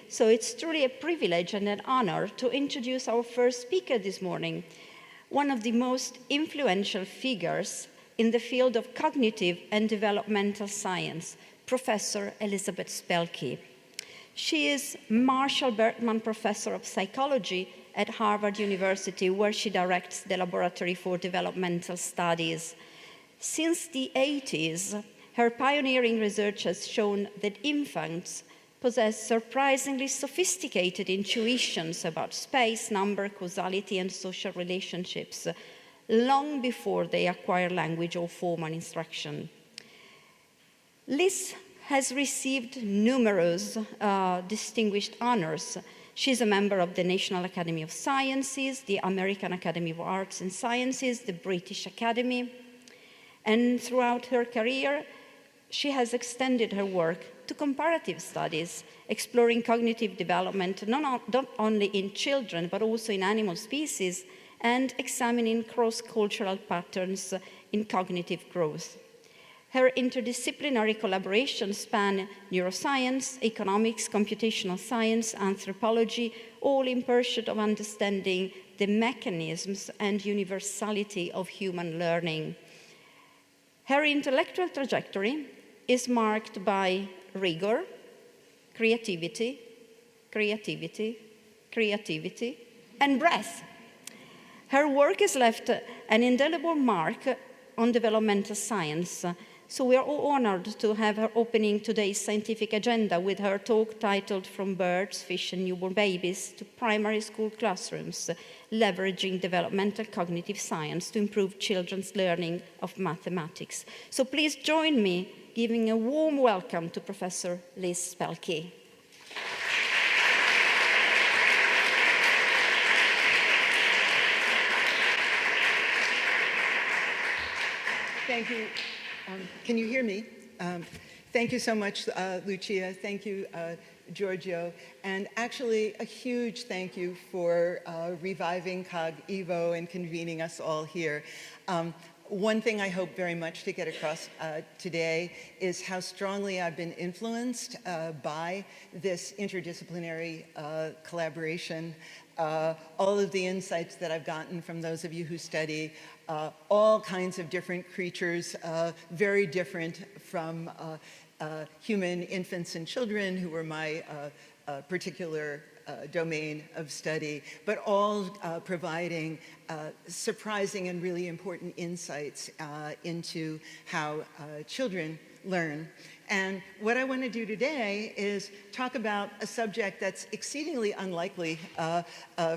So it's truly a privilege and an honor to introduce our first speaker this morning, one of the most influential figures in the field of cognitive and developmental science, Professor Elizabeth Spelke. She is Marshall Bertman Professor of Psychology at Harvard University, where she directs the Laboratory for Developmental Studies. Since the 80s, her pioneering research has shown that infants possess surprisingly sophisticated intuitions about space, number, causality, and social relationships long before they acquire language or formal instruction. Liz has received numerous distinguished honors. She's a member of the National Academy of Sciences, the American Academy of Arts and Sciences, the British Academy, and throughout her career, she has extended her work to comparative studies, exploring cognitive development not only in children, but also in animal species, and examining cross-cultural patterns in cognitive growth. Her interdisciplinary collaborations span neuroscience, economics, computational science, anthropology, all in pursuit of understanding the mechanisms and universality of human learning. Her intellectual trajectory is marked by rigor, creativity, and breadth. Her work has left an indelible mark on developmental science. So we are all honored to have her opening today's scientific agenda with her talk titled From Birds, Fish, and Newborn Babies to Primary School Classrooms, Leveraging Developmental Cognitive Science to Improve Children's Learning of Mathematics. So please join me giving a warm welcome to Professor Liz Spelke. Thank you. Can you hear me? Thank you so much, Lucia. Thank you, Giorgio. And actually, a huge thank you for reviving CogEvo and convening us all here. One thing I hope very much to get across today is how strongly I've been influenced by this interdisciplinary collaboration. All of the insights that I've gotten from those of you who study all kinds of different creatures, very different from human infants and children, who were my particular domain of study, but all providing surprising and really important insights into how children learn. And what I want to do today is talk about a subject that's exceedingly unlikely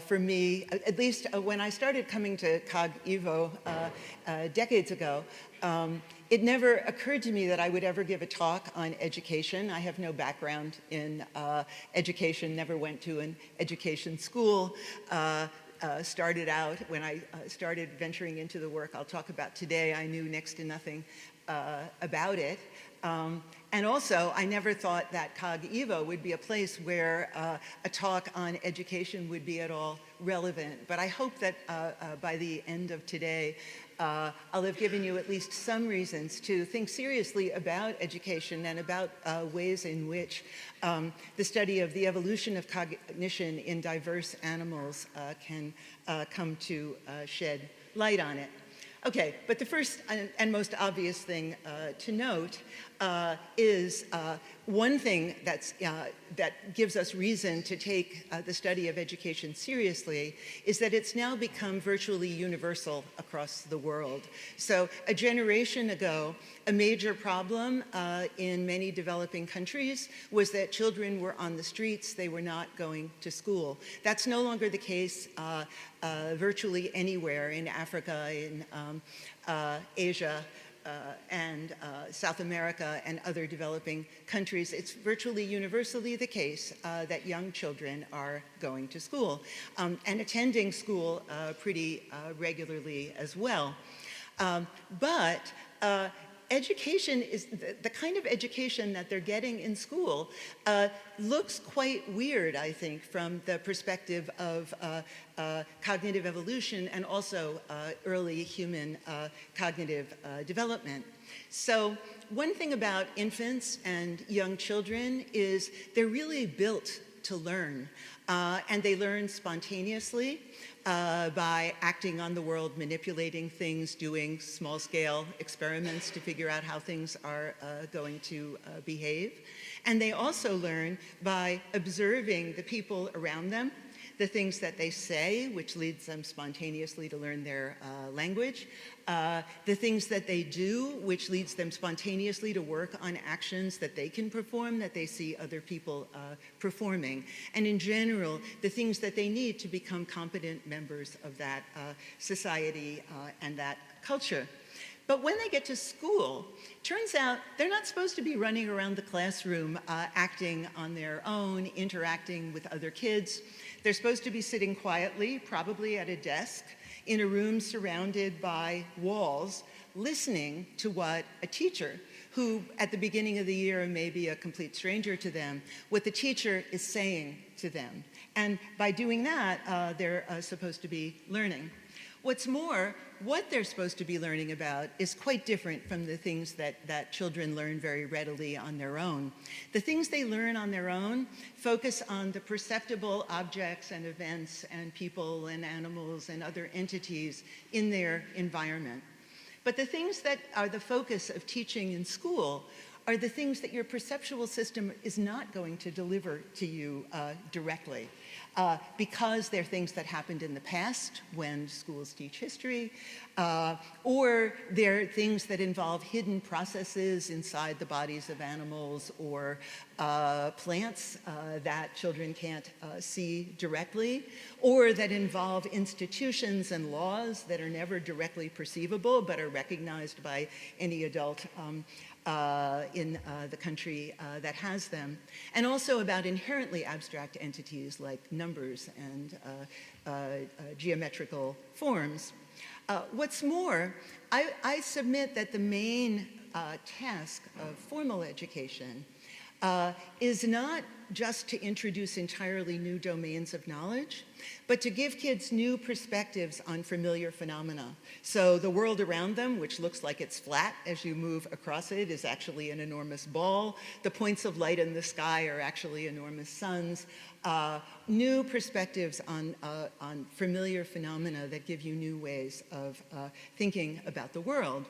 for me, at least when I started coming to CogEvo decades ago. It never occurred to me that I would ever give a talk on education. I have no background in education, never went to an education school. Started out, when I started venturing into the work I'll talk about today, I knew next to nothing about it. And also, I never thought that CogEvo would be a place where a talk on education would be at all relevant. But I hope that by the end of today, I'll have given you at least some reasons to think seriously about education and about ways in which the study of the evolution of cognition in diverse animals can come to shed light on it. Okay, but the first and most obvious thing to note is one thing that gives us reason to take the study of education seriously is that it's now become virtually universal across the world. So a generation ago, a major problem in many developing countries was that children were on the streets, they were not going to school. That's no longer the case virtually anywhere in Africa, in Asia, and South America and other developing countries. It's virtually universally the case that young children are going to school and attending school pretty regularly as well. But education is the kind of education that they're getting in school looks quite weird, I think, from the perspective of cognitive evolution and also early human cognitive development. So one thing about infants and young children is they're really built to learn. And they learn spontaneously by acting on the world, manipulating things, doing small-scale experiments to figure out how things are going to behave. And they also learn by observing the people around them, the things that they say, which leads them spontaneously to learn their language, the things that they do, which leads them spontaneously to work on actions that they can perform, that they see other people performing, and in general, the things that they need to become competent members of that society and that culture. But when they get to school, turns out they're not supposed to be running around the classroom acting on their own, interacting with other kids. They're supposed to be sitting quietly, probably at a desk, in a room surrounded by walls, listening to what a teacher, who at the beginning of the year may be a complete stranger to them, what the teacher is saying to them. And by doing that, they're supposed to be learning. What's more, what they're supposed to be learning about is quite different from the things that children learn very readily on their own. The things they learn on their own focus on the perceptible objects and events and people and animals and other entities in their environment. But the things that are the focus of teaching in school are the things that your perceptual system is not going to deliver to you directly. Because they're things that happened in the past when schools teach history, or they're things that involve hidden processes inside the bodies of animals or plants that children can't see directly, or that involve institutions and laws that are never directly perceivable but are recognized by any adult in the country that has them, and also about inherently abstract entities like numbers and geometrical forms. What's more, I submit that the main task of formal education is not just to introduce entirely new domains of knowledge, but to give kids new perspectives on familiar phenomena. So the world around them, which looks like it's flat as you move across it, is actually an enormous ball. The points of light in the sky are actually enormous suns. New perspectives on familiar phenomena that give you new ways of thinking about the world.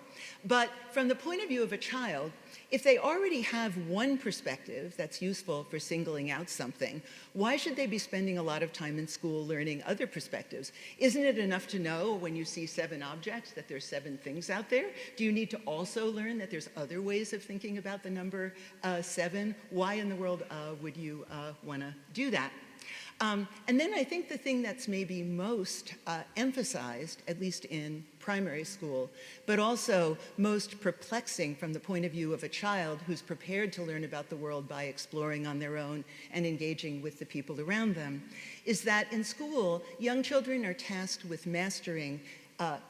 But from the point of view of a child, if they already have one perspective that's useful for singling out something, why should they be spending a lot of time in school learning other perspectives? Isn't it enough to know when you see 7 objects that there's 7 things out there? Do you need to also learn that there's other ways of thinking about the number 7? Why in the world would you want to do that? And then I think the thing that's maybe most emphasized, at least in primary school, but also most perplexing from the point of view of a child who's prepared to learn about the world by exploring on their own and engaging with the people around them, is that in school, young children are tasked with mastering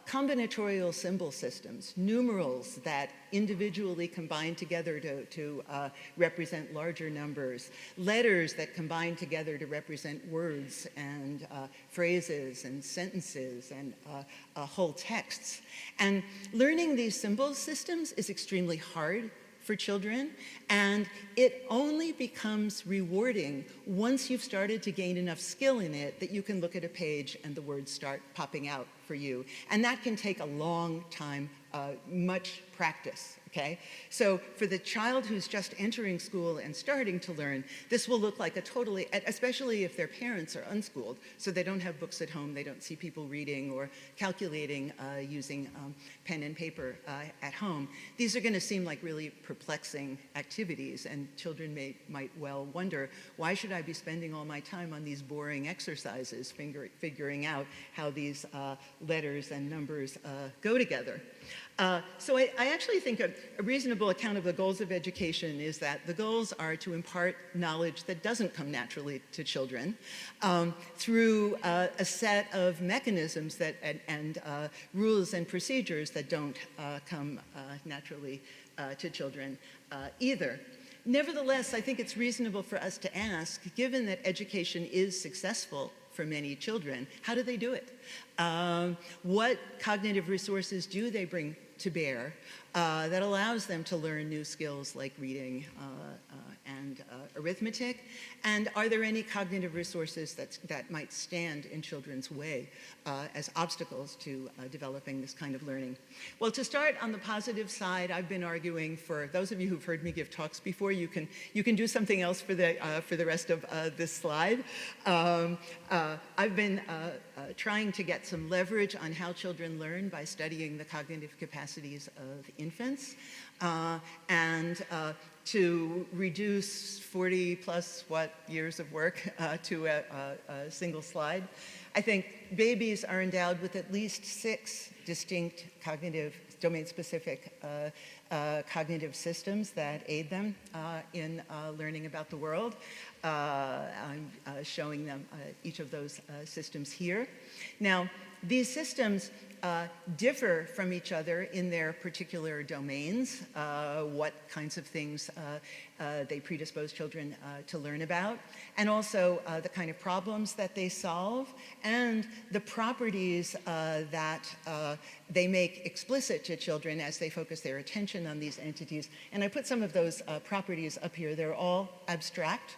combinatorial symbol systems, numerals that individually combine together to represent larger numbers, letters that combine together to represent words and phrases and sentences and whole texts. And learning these symbol systems is extremely hard for children, and it only becomes rewarding once you've started to gain enough skill in it that you can look at a page and the words start popping out for you. And that can take a long time, much practice, okay? So for the child who's just entering school and starting to learn, this will look like a totally, especially if their parents are unschooled, so they don't have books at home, they don't see people reading or calculating using pen and paper at home. These are gonna seem like really perplexing activities, and children might well wonder, why should I be spending all my time on these boring exercises, figuring out how these letters and numbers go together? So I actually think a reasonable account of the goals of education is that the goals are to impart knowledge that doesn't come naturally to children through a set of mechanisms that, and rules and procedures that don't come naturally to children either. Nevertheless, I think it's reasonable for us to ask, given that education is successful for many children, how do they do it? What cognitive resources do they bring to bear that allows them to learn new skills like reading and arithmetic? And are there any cognitive resources that might stand in children's way as obstacles to developing this kind of learning? Well, to start on the positive side, I've been arguing for those of you who've heard me give talks before, you can do something else for the rest of this slide. I've been trying to get some leverage on how children learn by studying the cognitive capacities of infants, and to reduce 40 plus years of work to a single slide. I think babies are endowed with at least 6 distinct cognitive, domain-specific cognitive systems that aid them in learning about the world. I'm showing them each of those systems here. Now, these systems differ from each other in their particular domains, what kinds of things they predispose children to learn about, and also the kind of problems that they solve, and the properties that they make explicit to children as they focus their attention on these entities. And I put some of those properties up here. They're all abstract.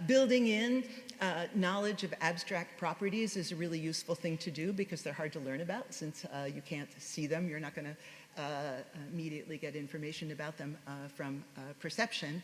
Building in knowledge of abstract properties is a really useful thing to do because they're hard to learn about. Since you can't see them, you're not going to immediately get information about them from perception.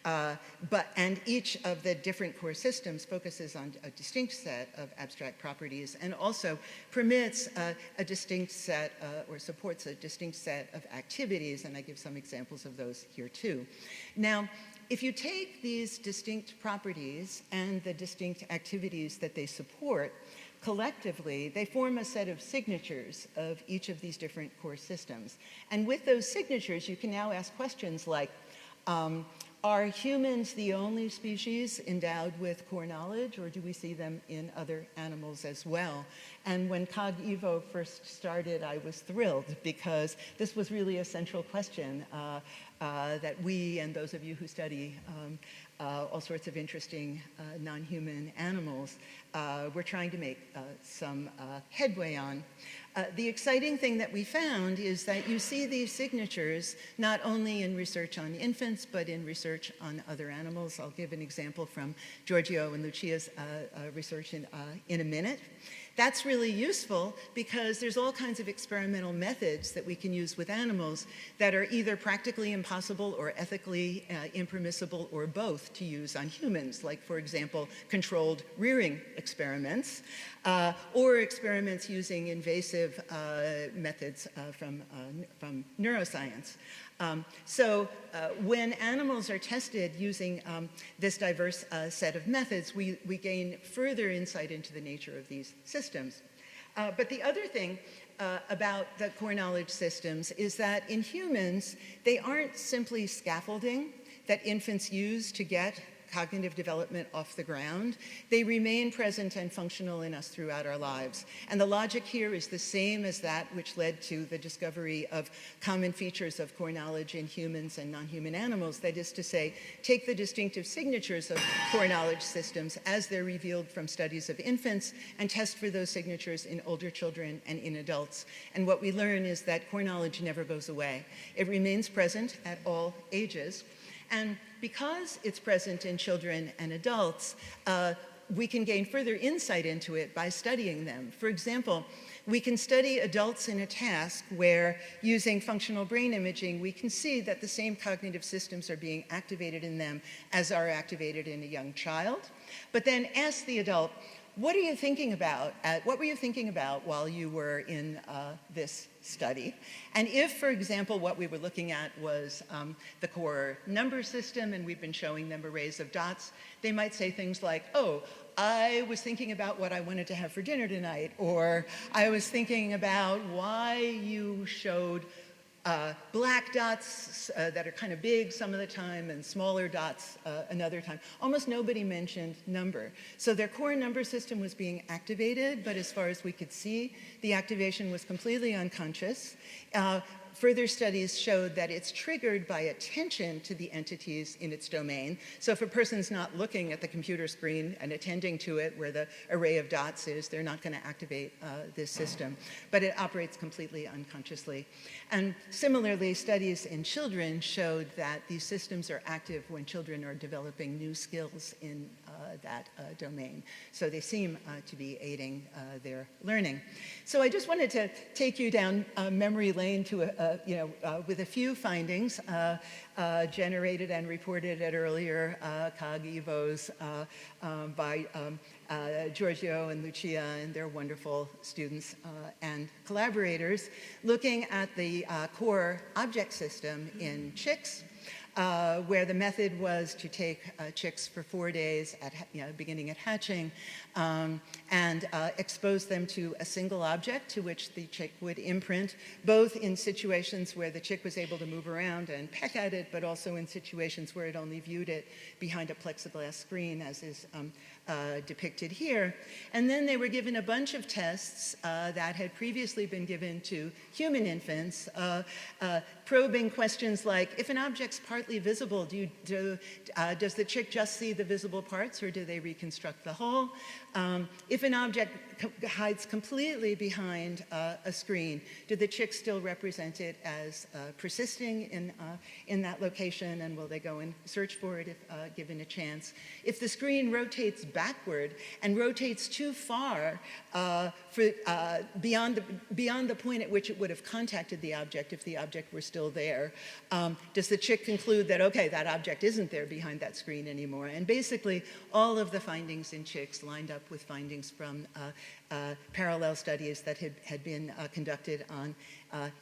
And each of the different core systems focuses on a distinct set of abstract properties and also permits a distinct set or supports a distinct set of activities, and I give some examples of those here too. Now, if you take these distinct properties and the distinct activities that they support, collectively, they form a set of signatures of each of these different core systems. And with those signatures, you can now ask questions like, are humans the only species endowed with core knowledge, or do we see them in other animals as well? And when CogEvo first started, I was thrilled because this was really a central question that we and those of you who study all sorts of interesting non-human animals we're trying to make some headway on. The exciting thing that we found is that you see these signatures not only in research on infants, but in research on other animals. I'll give an example from Giorgio and Lucia's research in a minute. That's really useful because there's all kinds of experimental methods that we can use with animals that are either practically impossible or ethically impermissible or both to use on humans, like, for example, controlled rearing experiments or experiments using invasive methods from neuroscience. When animals are tested using this diverse set of methods, we gain further insight into the nature of these systems. But the other thing about the core knowledge systems is that in humans, they aren't simply scaffolding that infants use to get cognitive development off the ground. They remain present and functional in us throughout our lives. And the logic here is the same as that which led to the discovery of common features of core knowledge in humans and non-human animals. That is to say, take the distinctive signatures of core knowledge systems as they're revealed from studies of infants and test for those signatures in older children and in adults. And what we learn is that core knowledge never goes away. It remains present at all ages. And because it's present in children and adults, we can gain further insight into it by studying them. For example, we can study adults in a task where, using functional brain imaging, we can see that the same cognitive systems are being activated in them as are activated in a young child. But then ask the adult, what are you thinking about? What were you thinking about while you were in this study? And if, for example, what we were looking at was the core number system, and we've been showing them arrays of dots, they might say things like, oh, I was thinking about what I wanted to have for dinner tonight, or I was thinking about why you showed black dots that are kind of big some of the time and smaller dots another time. Almost nobody mentioned number. So their core number system was being activated, but as far as we could see, the activation was completely unconscious. further studies showed that it's triggered by attention to the entities in its domain. So if a person's not looking at the computer screen and attending to it where the array of dots is, they're not going to activate this system. But it operates completely unconsciously. And similarly, studies in children showed that these systems are active when children are developing new skills in that domain. So they seem to be aiding their learning. So I just wanted to take you down memory lane to with a few findings generated and reported at earlier CogEvos by Giorgio and Lucia and their wonderful students and collaborators, looking at the core object system in chicks, where the method was to take chicks for 4 days, beginning at hatching, and expose them to a single object to which the chick would imprint, both in situations where the chick was able to move around and peck at it, but also in situations where it only viewed it behind a plexiglass screen, as is depicted here. And then they were given a bunch of tests that had previously been given to human infants, probing questions like, if an object's partly visible, does the chick just see the visible parts, or do they reconstruct the whole? If an object hides completely behind a screen, do the chicks still represent it as persisting in that location, and will they go and search for it if given a chance? If the screen rotates backward and rotates too far beyond the point at which it would have contacted the object if the object were still there, does the chick conclude that, okay, that object isn't there behind that screen anymore? And basically, all of the findings in chicks lined up with findings from parallel studies that had been conducted on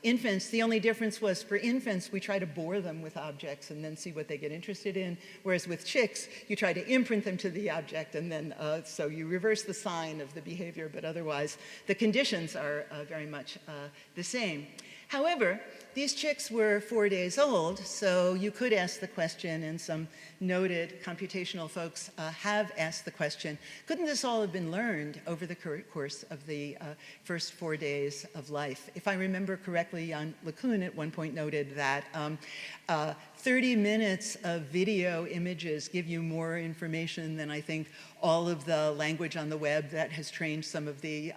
infants. The only difference was, for infants, we try to bore them with objects and then see what they get interested in, whereas with chicks, you try to imprint them to the object, and then so you reverse the sign of the behavior, but otherwise the conditions are very much the same. However, these chicks were 4 days old, so you could ask the question, and some noted computational folks have asked the question, couldn't this all have been learned over the course of the first 4 days of life? If I remember correctly, Jan LeCun at one point noted that 30 minutes of video images give you more information than I think all of the language on the web that has trained some of the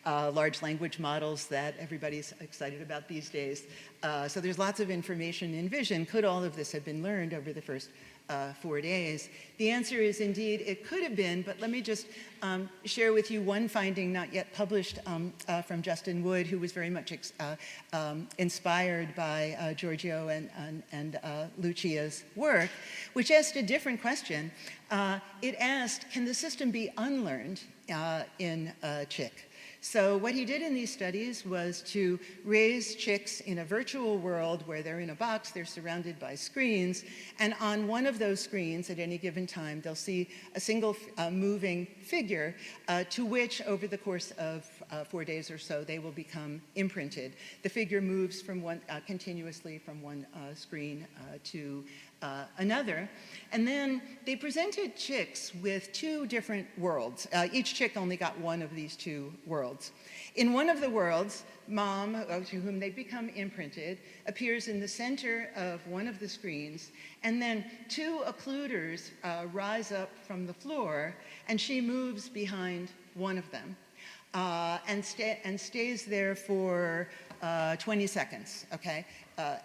large language models that everybody's excited about these days. So there's lots of information in vision. Could all of this have been learned over the first 4 days? The answer is indeed it could have been, but let me just share with you one finding not yet published from Justin Wood, who was very much inspired by Giorgio and Lucia's work, which asked a different question. It asked, can the system be unlearned in a chick? So what he did in these studies was to raise chicks in a virtual world where they're in a box, they're surrounded by screens, and on one of those screens at any given time, they'll see a single moving figure to which, over the course of 4 days or so, they will become imprinted. The figure moves from continuously from one screen to another. And then they presented chicks with 2 different worlds. Each chick only got one of these 2 worlds. In one of the worlds, mom, to whom they become imprinted, appears in the center of one of the screens, and then 2 occluders rise up from the floor, and she moves behind one of them and stays there for 20 seconds, okay?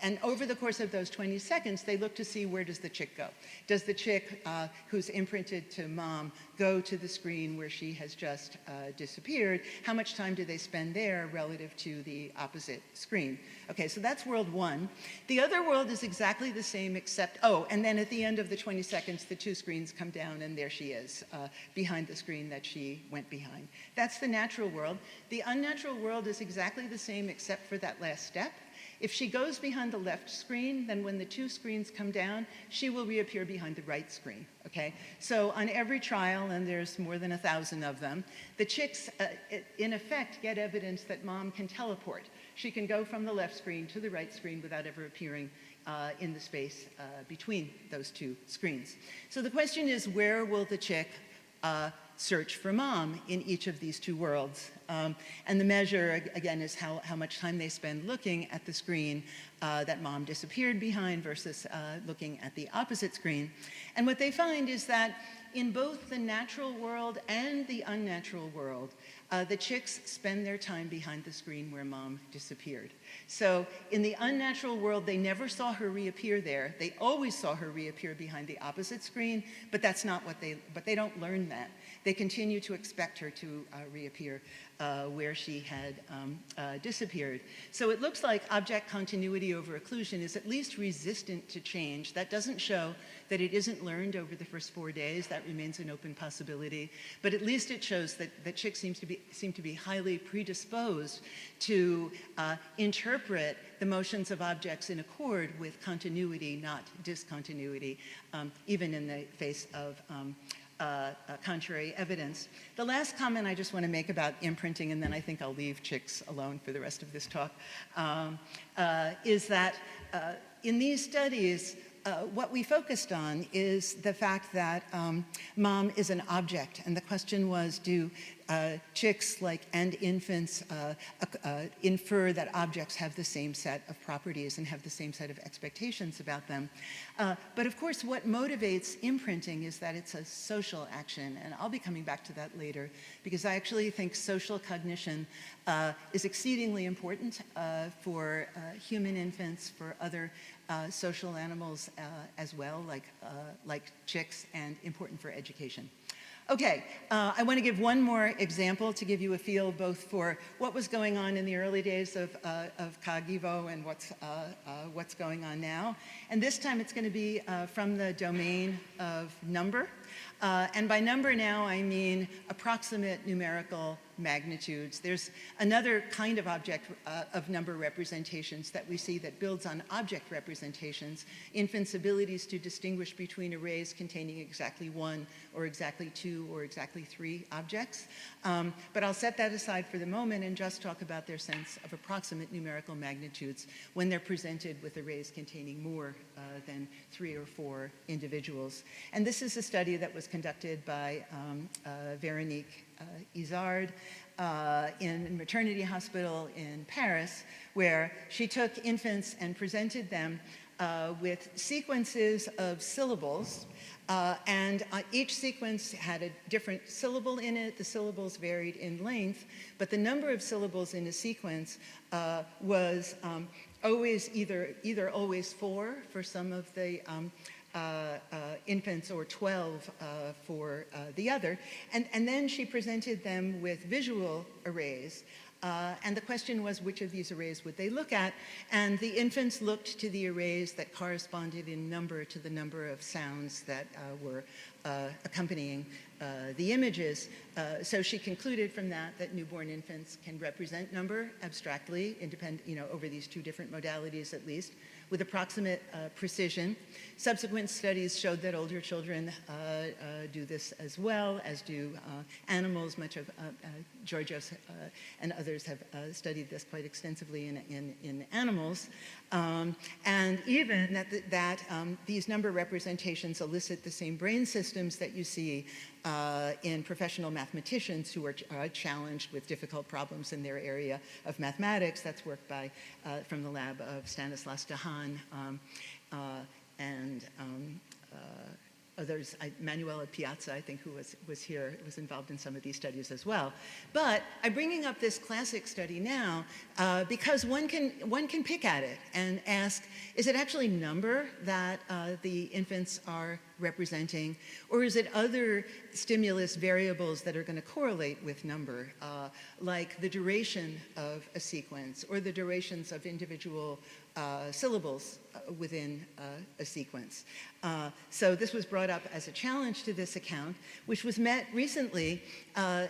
And over the course of those 20 seconds, they look to see, where does the chick go? Does the chick who's imprinted to mom go to the screen where she has just disappeared? How much time do they spend there relative to the opposite screen? Okay, so that's world 1. The other world is exactly the same, except, and then at the end of the 20 seconds, the 2 screens come down, and there she is, behind the screen that she went behind. That's the natural world. The unnatural world is exactly the same, except for that last step. If she goes behind the left screen, then when the 2 screens come down, she will reappear behind the right screen, okay? So on every trial, and there's more than 1,000 of them, the chicks, in effect, get evidence that mom can teleport. She can go from the left screen to the right screen without ever appearing in the space between those 2 screens. So the question is, where will the chick search for mom in each of these 2 worlds? And the measure, again, is how much time they spend looking at the screen that mom disappeared behind versus looking at the opposite screen. And what they find is that in both the natural world and the unnatural world, the chicks spend their time behind the screen where mom disappeared. So in the unnatural world, they never saw her reappear there. They always saw her reappear behind the opposite screen, but that's not what they don't learn that. They continue to expect her to reappear where she had disappeared. So it looks like object continuity over occlusion is at least resistant to change. That doesn't show that it isn't learned over the first 4 days. That remains an open possibility. But at least it shows that chicks seem to be highly predisposed to interpret the motions of objects in accord with continuity, not discontinuity, even in the face of contrary evidence. The last comment I just want to make about imprinting, and then I think I'll leave chicks alone for the rest of this talk, is that in these studies, what we focused on is the fact that mom is an object, and the question was, do chicks and infants infer that objects have the same set of properties and have the same set of expectations about them? But of course, what motivates imprinting is that it's a social action, and I'll be coming back to that later, because I actually think social cognition is exceedingly important for human infants, for other social animals as well, like chicks, and important for education. Okay, I want to give one more example to give you a feel both for what was going on in the early days of CogEvo and what's going on now. And this time it's going to be from the domain of number. And by number now, I mean approximate numerical magnitudes. There's another kind of object of number representations that we see that builds on object representations, infants' abilities to distinguish between arrays containing exactly 1 or exactly 2 or exactly 3 objects. But I'll set that aside for the moment and just talk about their sense of approximate numerical magnitudes when they're presented with arrays containing more than 3 or 4 individuals. And this is a study that was conducted by Véronique Izard in a maternity hospital in Paris, where she took infants and presented them with sequences of syllables, and each sequence had a different syllable in it. The syllables varied in length, but the number of syllables in a sequence was always either always 4 for some of the infants, or 12 for the other. And then she presented them with visual arrays. And the question was, which of these arrays would they look at? And the infants looked to the arrays that corresponded in number to the number of sounds that were accompanying the images. So she concluded from that newborn infants can represent number abstractly, over these 2 different modalities at least, with approximate precision. Subsequent studies showed that older children do this as well, as do animals. Much of Georgios and others have studied this quite extensively in animals. And even that these number representations elicit the same brain systems that you see in professional mathematicians who are challenged with difficult problems in their area of mathematics. That's work from the lab of Stanislas Dehaene and others. Manuela Piazza, I think, who was here, was involved in some of these studies as well. But I'm bringing up this classic study now because one can pick at it and ask, is it actually number that the infants are representing, or is it other stimulus variables that are going to correlate with number, like the duration of a sequence or the durations of individual syllables within a sequence? So this was brought up as a challenge to this account, which was met recently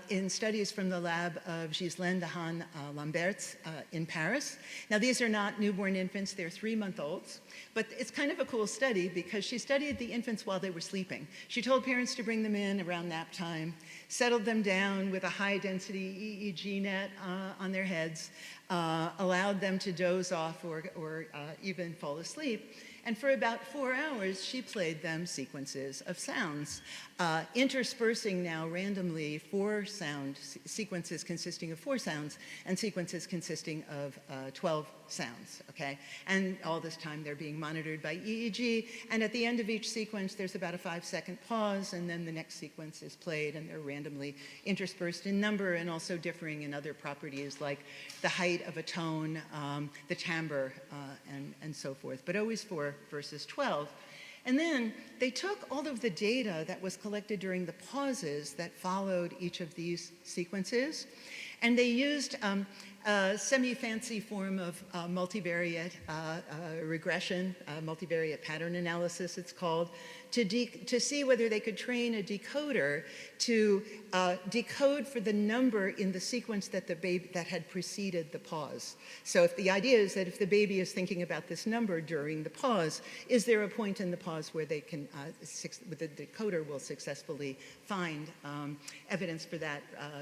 in studies from the lab of Ghislaine Dehaene-Lambert's in Paris. Now, these are not newborn infants, they're 3-month-olds, but it's kind of a cool study because she studied the infants while they were sleeping. She told parents to bring them in around nap time, settled them down with a high-density EEG net on their heads, allowed them to doze off or even fall asleep, And for about 4 hours, she played them sequences of sounds, interspersing now randomly 4 sound sequences consisting of 4 sounds and sequences consisting of 12 sounds, okay? And all this time they're being monitored by EEG, and at the end of each sequence there's about a 5-second pause, and then the next sequence is played, and they're randomly interspersed in number and also differing in other properties like the height of a tone, the timbre, and so forth, but always 4 versus 12. And then they took all of the data that was collected during the pauses that followed each of these sequences, and they used a semi-fancy form of multivariate regression, multivariate pattern analysis it's called, to see whether they could train a decoder to decode for the number in the sequence that that had preceded the pause. So if the idea is that if the baby is thinking about this number during the pause, is there a point in the pause where they can, the decoder will successfully find evidence for that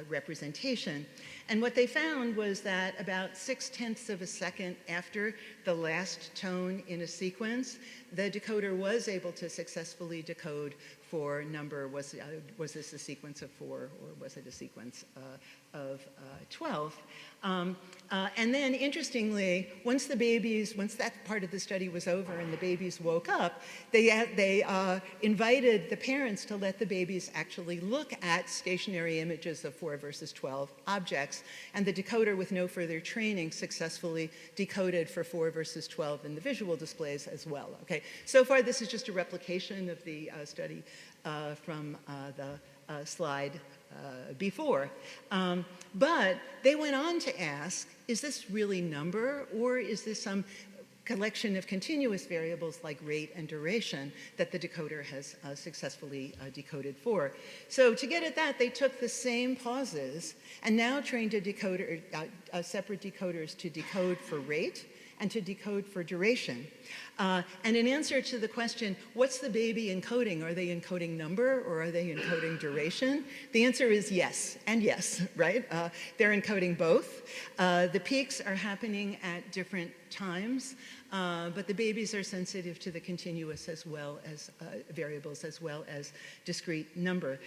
representation? And what they found was that about 0.6 of a second after the last tone in a sequence, the decoder was able to successfully decode for number. Was this a sequence of 4 or was it a sequence of 12? And then interestingly, once that part of the study was over and the babies woke up, they invited the parents to let the babies actually look at stationary images of 4 versus 12 objects, and the decoder with no further training successfully decoded for 4 versus 12 in the visual displays as well. Okay, so far this is just a replication of the study from the slide before. But they went on to ask, is this really number, or is this some collection of continuous variables like rate and duration that the decoder has successfully decoded for? So to get at that, they took the same pauses and now trained a decoder, separate decoders to decode for rate and to decode for duration. And in answer to the question, what's the baby encoding? Are they encoding number or are they encoding duration? The answer is yes and yes, right? They're encoding both. The peaks are happening at different times, but the babies are sensitive to the continuous as well as variables as well as discrete number.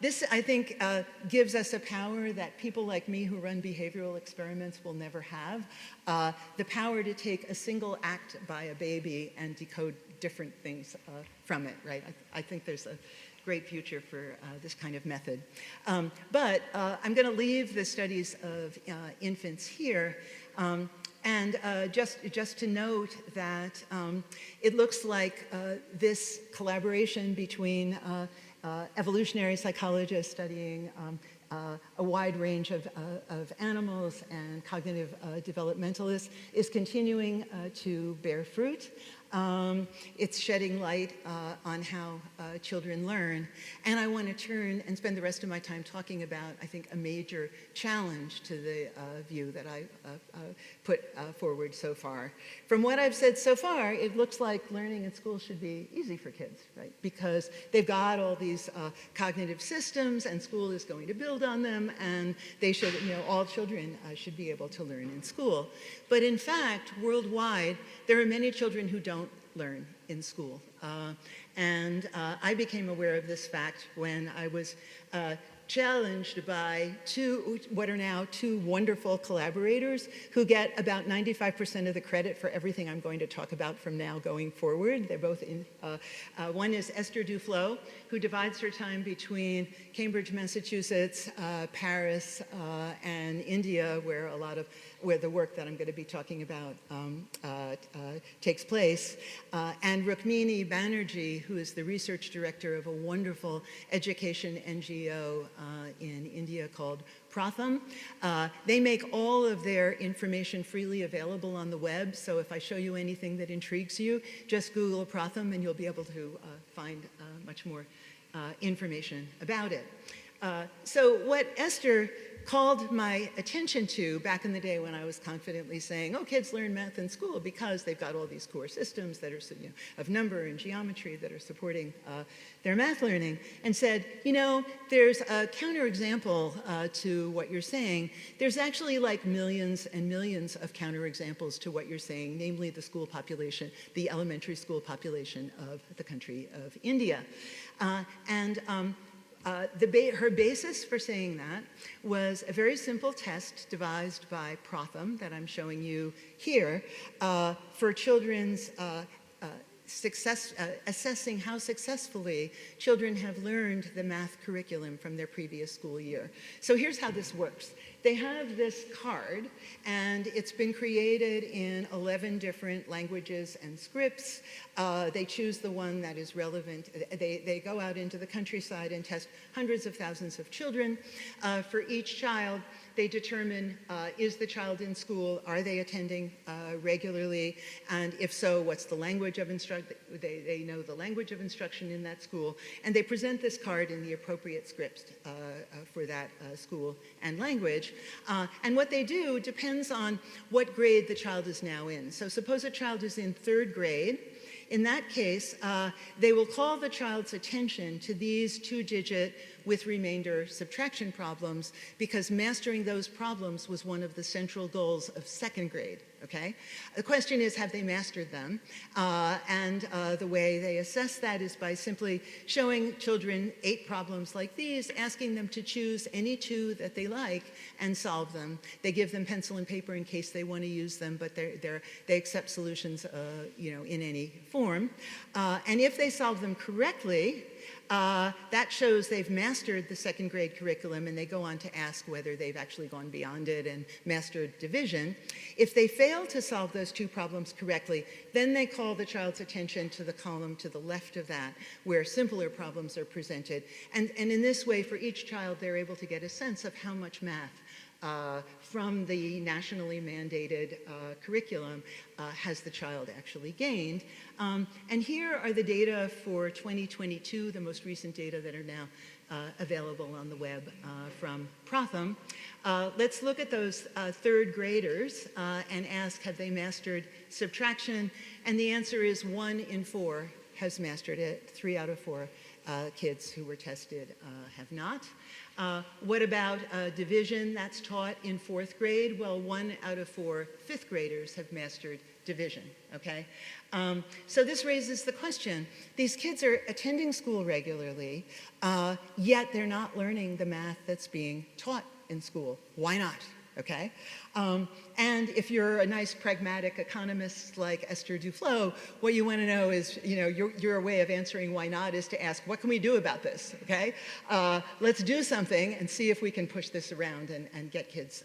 This, I think, gives us a power that people like me who run behavioral experiments will never have. The power to take a single act by a baby and decode different things from it, right? I think there's a great future for this kind of method. But I'm going to leave the studies of infants here. And just to note that it looks like this collaboration between evolutionary psychologists studying a wide range of animals and cognitive developmentalists is continuing to bear fruit. It's shedding light on how children learn. And I want to turn and spend the rest of my time talking about, I think, a major challenge to the view that I put forward so far. From what I've said so far, it looks like learning in school should be easy for kids, right? Because they've got all these cognitive systems and school is going to build on them, and they should, all children should be able to learn in school. But in fact, worldwide, there are many children who don't learn in school. And I became aware of this fact when I was challenged by what are now two wonderful collaborators who get about 95% of the credit for everything I'm going to talk about from now going forward. They're both in, one is Esther Duflo, who divides her time between Cambridge, Massachusetts, Paris, and India, where the work that I'm going to be talking about takes place, and Rukmini Banerjee, who is the research director of a wonderful education NGO in India called Pratham. They make all of their information freely available on the web, so if I show you anything that intrigues you, just Google Pratham and you'll be able to find much more information about it. So what Esther called my attention to back in the day when I was confidently saying, oh, kids learn math in school because they've got all these core systems that are, of number and geometry that are supporting their math learning, and said, you know, there's a counterexample to what you're saying. There's actually like millions and millions of counterexamples to what you're saying, namely the school population, the elementary school population of the country of India. Her basis for saying that was a very simple test devised by 𝗘𝗹𝗶𝗇𝗏 that I'm showing you here for children's assessing how successfully children have learned the math curriculum from their previous school year. So here's how this works. They have this card, and it's been created in 11 different languages and scripts. They choose the one that is relevant. They go out into the countryside and test hundreds of thousands of children. For each child, they determine, is the child in school? Are they attending regularly? And if so, what's the language of instruction? They know the language of instruction in that school. And they present this card in the appropriate scripts for that school and language. And what they do depends on what grade the child is now in. So suppose a child is in 3rd grade. In that case, they will call the child's attention to these 2-digit with remainder subtraction problems, because mastering those problems was one of the central goals of 2nd grade, okay? The question is, have they mastered them? The way they assess that is by simply showing children 8 problems like these, asking them to choose any 2 that they like and solve them. They give them pencil and paper in case they want to use them, but they accept solutions in any form. And if they solve them correctly, that shows they've mastered the 2nd grade curriculum, and they go on to ask whether they've actually gone beyond it and mastered division. If they fail to solve those 2 problems correctly, then they call the child's attention to the column to the left of that, where simpler problems are presented. And in this way, for each child, they're able to get a sense of how much math from the nationally mandated curriculum has the child actually gained. And here are the data for 2022, the most recent data that are now available on the web from 𝗘𝗹𝗶𝗇𝗏. Let's look at those 3rd graders and ask, have they mastered subtraction? And the answer is 1 in 4 has mastered it. 3 out of 4 kids who were tested have not. What about division? That's taught in 4th grade. Well, 1 out of 4 5th graders have mastered division, okay? So this raises the question, these kids are attending school regularly, yet they're not learning the math that's being taught in school. Why not? Okay? And if you're a nice pragmatic economist like Esther Duflo, what you want to know is, your way of answering why not is to ask, what can we do about this? Okay? Let's do something and see if we can push this around and get kids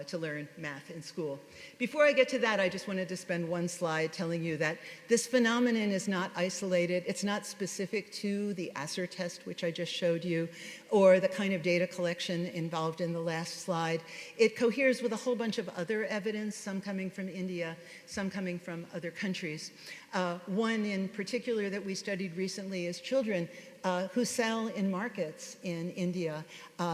to learn math in school. Before I get to that, I just wanted to spend one slide telling you that this phenomenon is not isolated. It's not specific to the ASSER test, which I just showed you, or the kind of data collection involved in the last slide. It coheres with a whole bunch of other evidence, some coming from India, some coming from other countries. One in particular that we studied recently is children who sell in markets in India.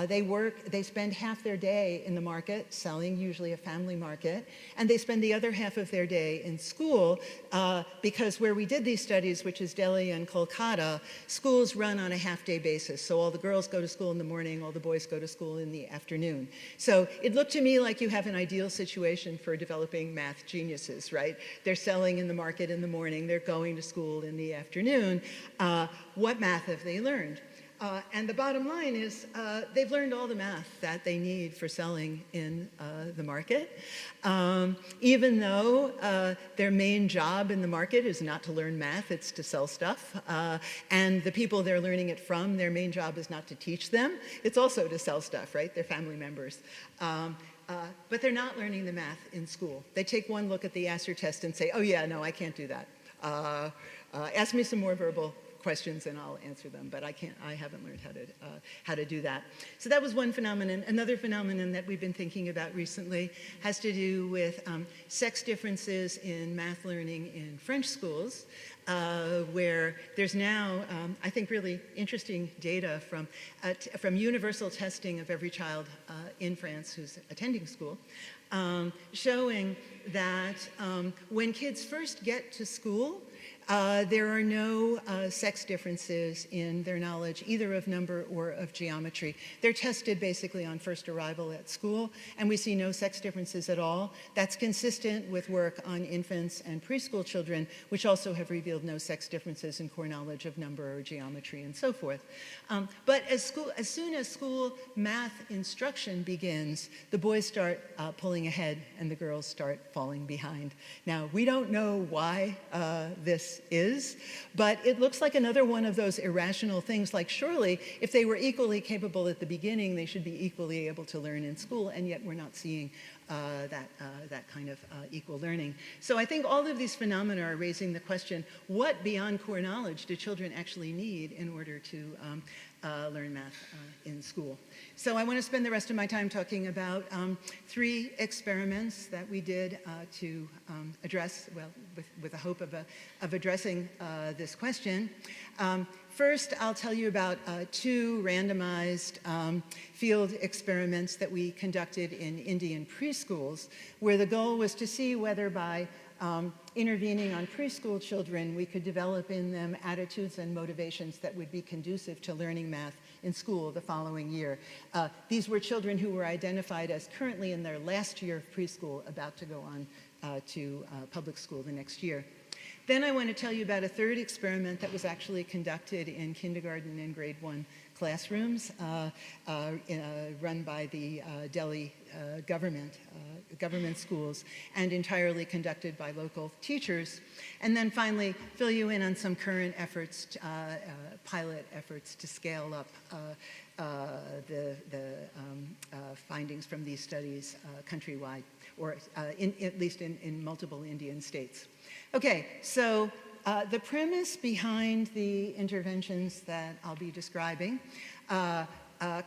They spend half their day in the market, selling, usually a family market, and they spend the other half of their day in school because where we did these studies, which is Delhi and Kolkata, schools run on a half-day basis. So all the girls go to school in the morning, all the boys go to school in the afternoon. So it looked to me like you have an ideal situation for developing math geniuses, right? They're selling in the market in the morning, they're going to school in the afternoon. What math have they learned? And the bottom line is they've learned all the math that they need for selling in the market, even though their main job in the market is not to learn math, it's to sell stuff. And the people they're learning it from, their main job is not to teach them, it's also to sell stuff, right? They're family members. But they're not learning the math in school. They take one look at the ASSER test and say, oh yeah, no, I can't do that. Ask me some more verbal questions and I'll answer them, but I haven't learned how to do that. So that was one phenomenon. Another phenomenon that we've been thinking about recently has to do with sex differences in math learning in French schools. where there's now, I think, really interesting data from universal testing of every child in France who's attending school, showing that when kids first get to school, there are no sex differences in their knowledge, either of number or of geometry. They're tested basically on first arrival at school, and we see no sex differences at all. That's consistent with work on infants and preschool children, which also have revealed no sex differences in core knowledge of number or geometry and so forth. But as soon as school math instruction begins, the boys start pulling ahead and the girls start falling behind. Now, we don't know why this is, but it looks like another one of those irrational things, like surely if they were equally capable at the beginning, they should be equally able to learn in school, and yet we're not seeing that kind of equal learning. So I think all of these phenomena are raising the question, what beyond core knowledge do children actually need in order to learn math in school? So I want to spend the rest of my time talking about 3 experiments that we did to address, well, with the hope of addressing this question. First, I'll tell you about 2 randomized field experiments that we conducted in Indian preschools, where the goal was to see whether by intervening on preschool children, we could develop in them attitudes and motivations that would be conducive to learning math in school the following year. These were children who were identified as currently in their last year of preschool, about to go on to public school the next year. Then I want to tell you about a 3rd experiment that was actually conducted in kindergarten and grade 1 classrooms, run by the Delhi government schools, and entirely conducted by local teachers. And then finally, fill you in on some current efforts, pilot efforts to scale up the findings from these studies countrywide, or at least in multiple Indian states. Okay, so the premise behind the interventions that I'll be describing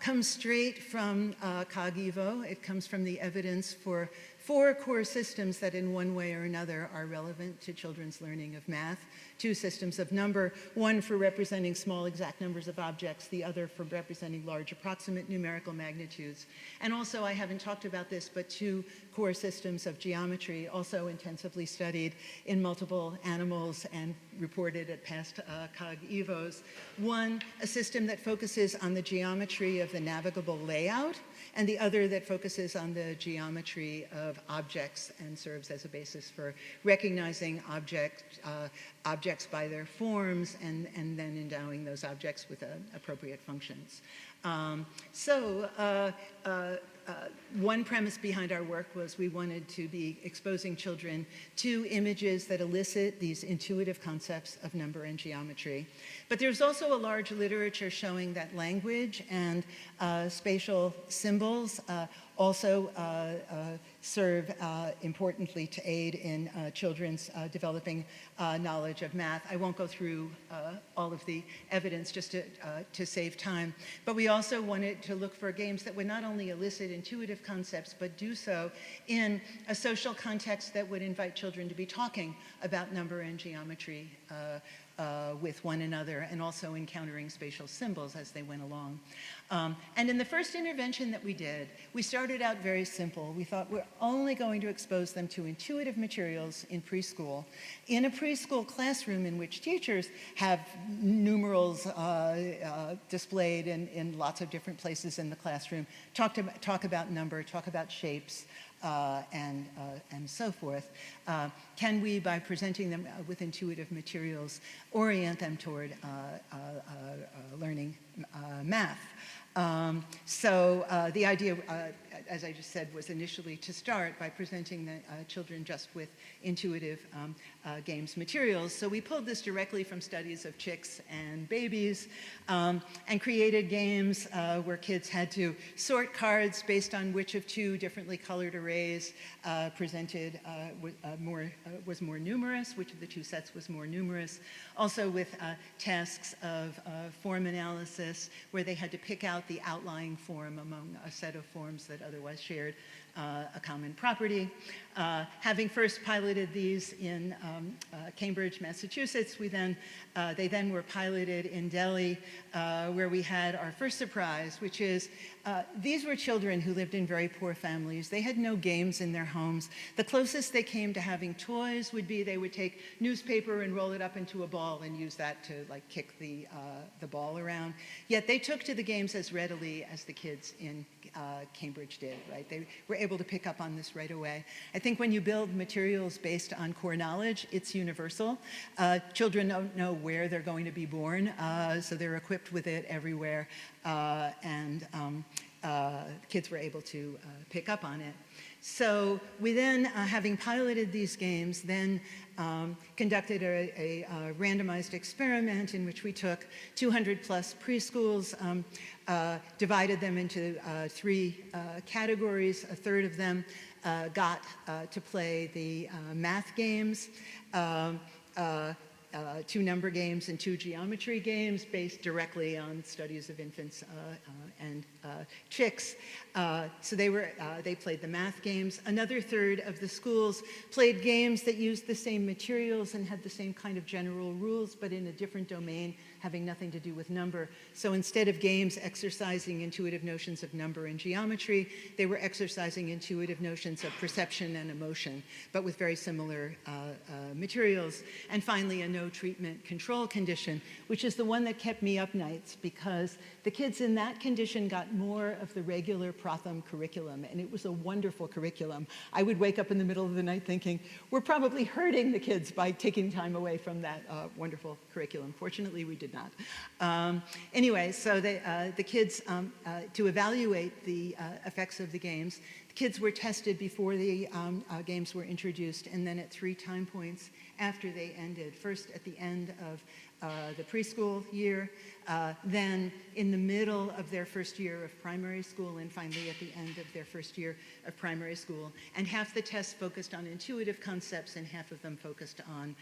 comes straight from CogEvo. It comes from the evidence for 4 core systems that in one way or another are relevant to children's learning of math. 2 systems of number, one for representing small exact numbers of objects, the other for representing large approximate numerical magnitudes. And also, I haven't talked about this, but 2 core systems of geometry, also intensively studied in multiple animals and reported at past CogEvos. One, a system that focuses on the geometry of the navigable layout, and the other that focuses on the geometry of objects and serves as a basis for recognizing objects by their forms and then endowing those objects with appropriate functions. One premise behind our work was we wanted to be exposing children to images that elicit these intuitive concepts of number and geometry. But there's also a large literature showing that language and spatial symbols also serve importantly to aid in children's developing knowledge of math. I won't go through all of the evidence just to save time, but we also wanted to look for games that would not only elicit intuitive concepts, but do so in a social context that would invite children to be talking about number and geometry with one another, and also encountering spatial symbols as they went along. And in the first intervention that we did, we started out very simple. We thought we're only going to expose them to intuitive materials in preschool. In a preschool classroom in which teachers have numerals displayed in lots of different places in the classroom, talk about number, talk about shapes, and so forth. Can we, by presenting them with intuitive materials, orient them toward learning math? The idea, as I just said, was initially to start by presenting the children just with intuitive games materials. So we pulled this directly from studies of chicks and babies and created games where kids had to sort cards based on which of 2 differently colored arrays presented was more numerous, which of the 2 sets was more numerous. Also with tasks of form analysis, where they had to pick out the outlying form among a set of forms that otherwise shared a common property. Having first piloted these in Cambridge, Massachusetts, they then were piloted in Delhi, where we had our first surprise, which is these were children who lived in very poor families. They had no games in their homes. The closest they came to having toys would be they would take newspaper and roll it up into a ball and use that to like kick the ball around. Yet they took to the games as readily as the kids in Cambridge did, right? They were able to pick up on this right away. I think when you build materials based on core knowledge, it's universal. Children don't know where they're going to be born, so they're equipped with it everywhere, and kids were able to pick up on it. So we then, having piloted these games, then conducted a randomized experiment in which we took 200 plus preschools, divided them into 3 categories. A third of them got to play the math games, 2 number games and 2 geometry games based directly on studies of infants and chicks. So they played the math games. Another third of the schools played games that used the same materials and had the same kind of general rules, but in a different domain, having nothing to do with number. So instead of games exercising intuitive notions of number and geometry, they were exercising intuitive notions of perception and emotion, but with very similar materials. And finally, a no treatment control condition, which is the one that kept me up nights, because the kids in that condition got more of the regular Pratham curriculum, and it was a wonderful curriculum. I would wake up in the middle of the night thinking, we're probably hurting the kids by taking time away from that wonderful curriculum. Fortunately, we did not. Anyway, so the kids, to evaluate the effects of the games, the kids were tested before the games were introduced, and then at 3 time points after they ended. First at the end of the preschool year, then in the middle of their first year of primary school, and finally at the end of their first year of primary school. And half the tests focused on intuitive concepts, and half of them focused on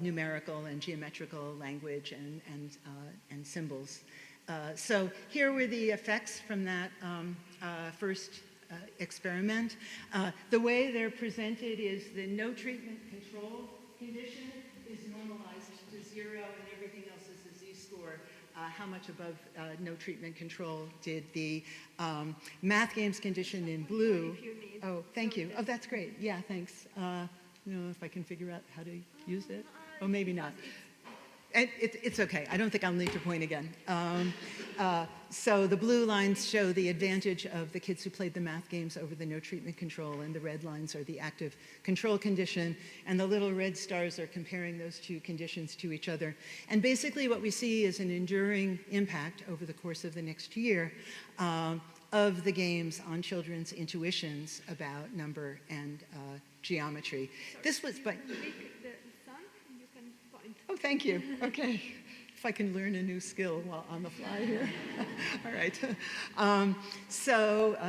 numerical and geometrical language and symbols. So here were the effects from that first experiment. The way they're presented is the no treatment control condition is normalized to 0, and everything else is a z-score. How much above no treatment control did the math games condition in blue? Oh, thank you. Oh, that's great. Yeah, thanks. If I can figure out how to use it. Oh, maybe not. It's okay. I don't think I'll need to point again. So the blue lines show the advantage of the kids who played the math games over the no treatment control, and the red lines are the active control condition, and the little red stars are comparing those 2 conditions to each other. And basically what we see is an enduring impact over the course of the next year of the games on children's intuitions about number and geometry. Sorry, this was by... the sun, and you can point. Oh, thank you. Okay. If I can learn a new skill while on the fly here. All right.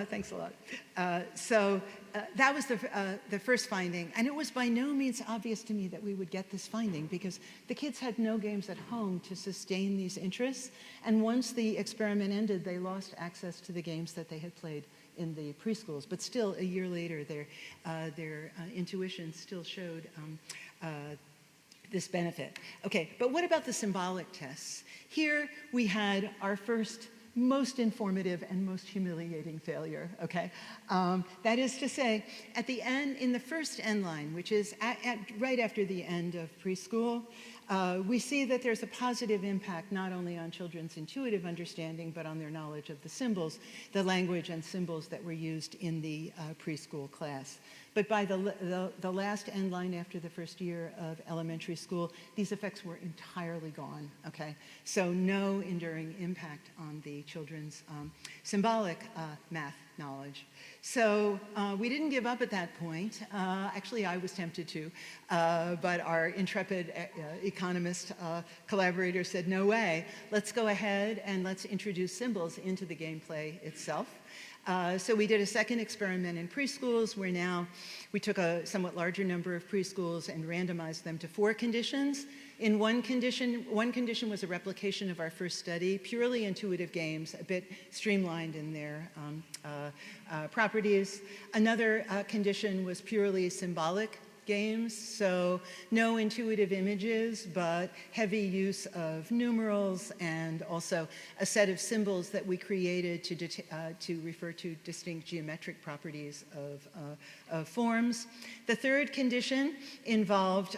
Thanks a lot. That was the first finding, and it was by no means obvious to me that we would get this finding, because the kids had no games at home to sustain these interests, and once the experiment ended, they lost access to the games that they had played in the preschools. But still, a year later, their intuition still showed this benefit. Okay, but what about the symbolic tests? Here we had our first most informative and most humiliating failure, okay? That is to say, at the end, in the first end line, which is right after the end of preschool, we see that there's a positive impact not only on children's intuitive understanding, but on their knowledge of the symbols, the language and symbols that were used in the preschool class. But by the last end line after the first year of elementary school, these effects were entirely gone, okay? So no enduring impact on the children's symbolic math knowledge. So we didn't give up at that point. Actually, I was tempted to, but our intrepid economist collaborator said, no way, let's go ahead and let's introduce symbols into the gameplay itself. So we did a second experiment in preschools, where now we took a somewhat larger number of preschools and randomized them to 4 conditions. In one condition was a replication of our first study, purely intuitive games, a bit streamlined in their properties. Another condition was purely symbolic games, so no intuitive images, but heavy use of numerals and also a set of symbols that we created to refer to distinct geometric properties of forms. The third condition involved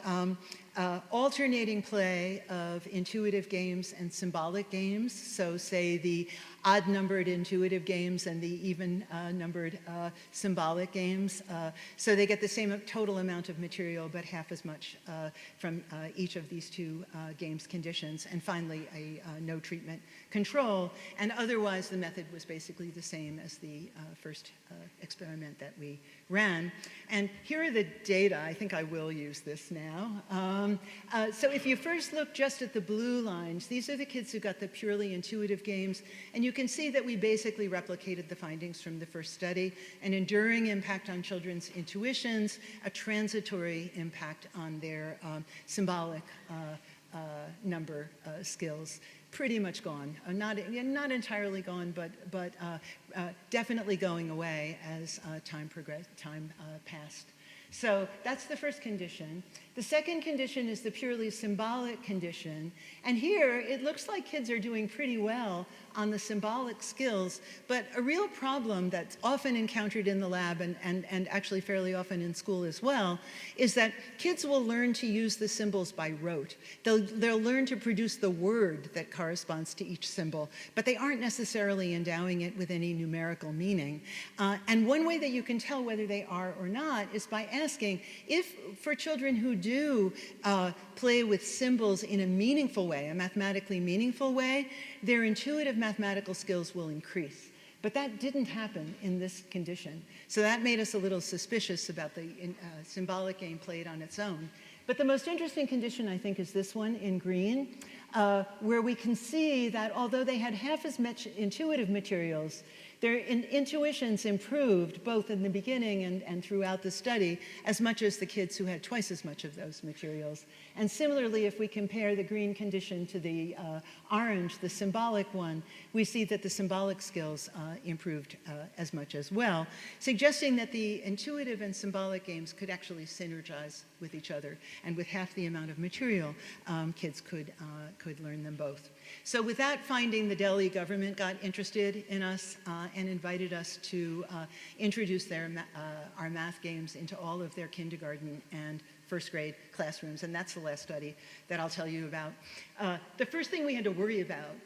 alternating play of intuitive games and symbolic games, so say the odd-numbered intuitive games and the even-numbered symbolic games. So they get the same total amount of material, but half as much from each of these two games conditions. And finally, a no treatment control. And otherwise, the method was basically the same as the first experiment that we ran. And here are the data. I think I will use this now. So if you first look just at the blue lines, these are the kids who got the purely intuitive games. And you can see that we basically replicated the findings from the first study: an enduring impact on children's intuitions, a transitory impact on their symbolic number skills. Pretty much gone. Not entirely gone, but definitely going away as time passed. So that's the first condition. The second condition is the purely symbolic condition. And here, it looks like kids are doing pretty well on the symbolic skills, but a real problem that's often encountered in the lab and actually fairly often in school as well is that kids will learn to use the symbols by rote. They'll learn to produce the word that corresponds to each symbol, but they aren't necessarily endowing it with any numerical meaning. And one way that you can tell whether they are or not is by asking if, for children who do play with symbols in a meaningful way, a mathematically meaningful way, their intuitive mathematical skills will increase. But that didn't happen in this condition. So that made us a little suspicious about the symbolic game played on its own. But the most interesting condition, I think, is this one in green, where we can see that although they had half as much intuitive materials, their intuitions improved both in the beginning and throughout the study as much as the kids who had twice as much of those materials. And similarly, if we compare the green condition to the orange, the symbolic one, we see that the symbolic skills improved as much as well, suggesting that the intuitive and symbolic games could actually synergize with each other. And with half the amount of material, kids could learn them both. So with that finding, the Delhi government got interested in us and invited us to introduce our math games into all of their kindergarten and first grade classrooms. And that's the last study that I'll tell you about. The first thing we had to worry about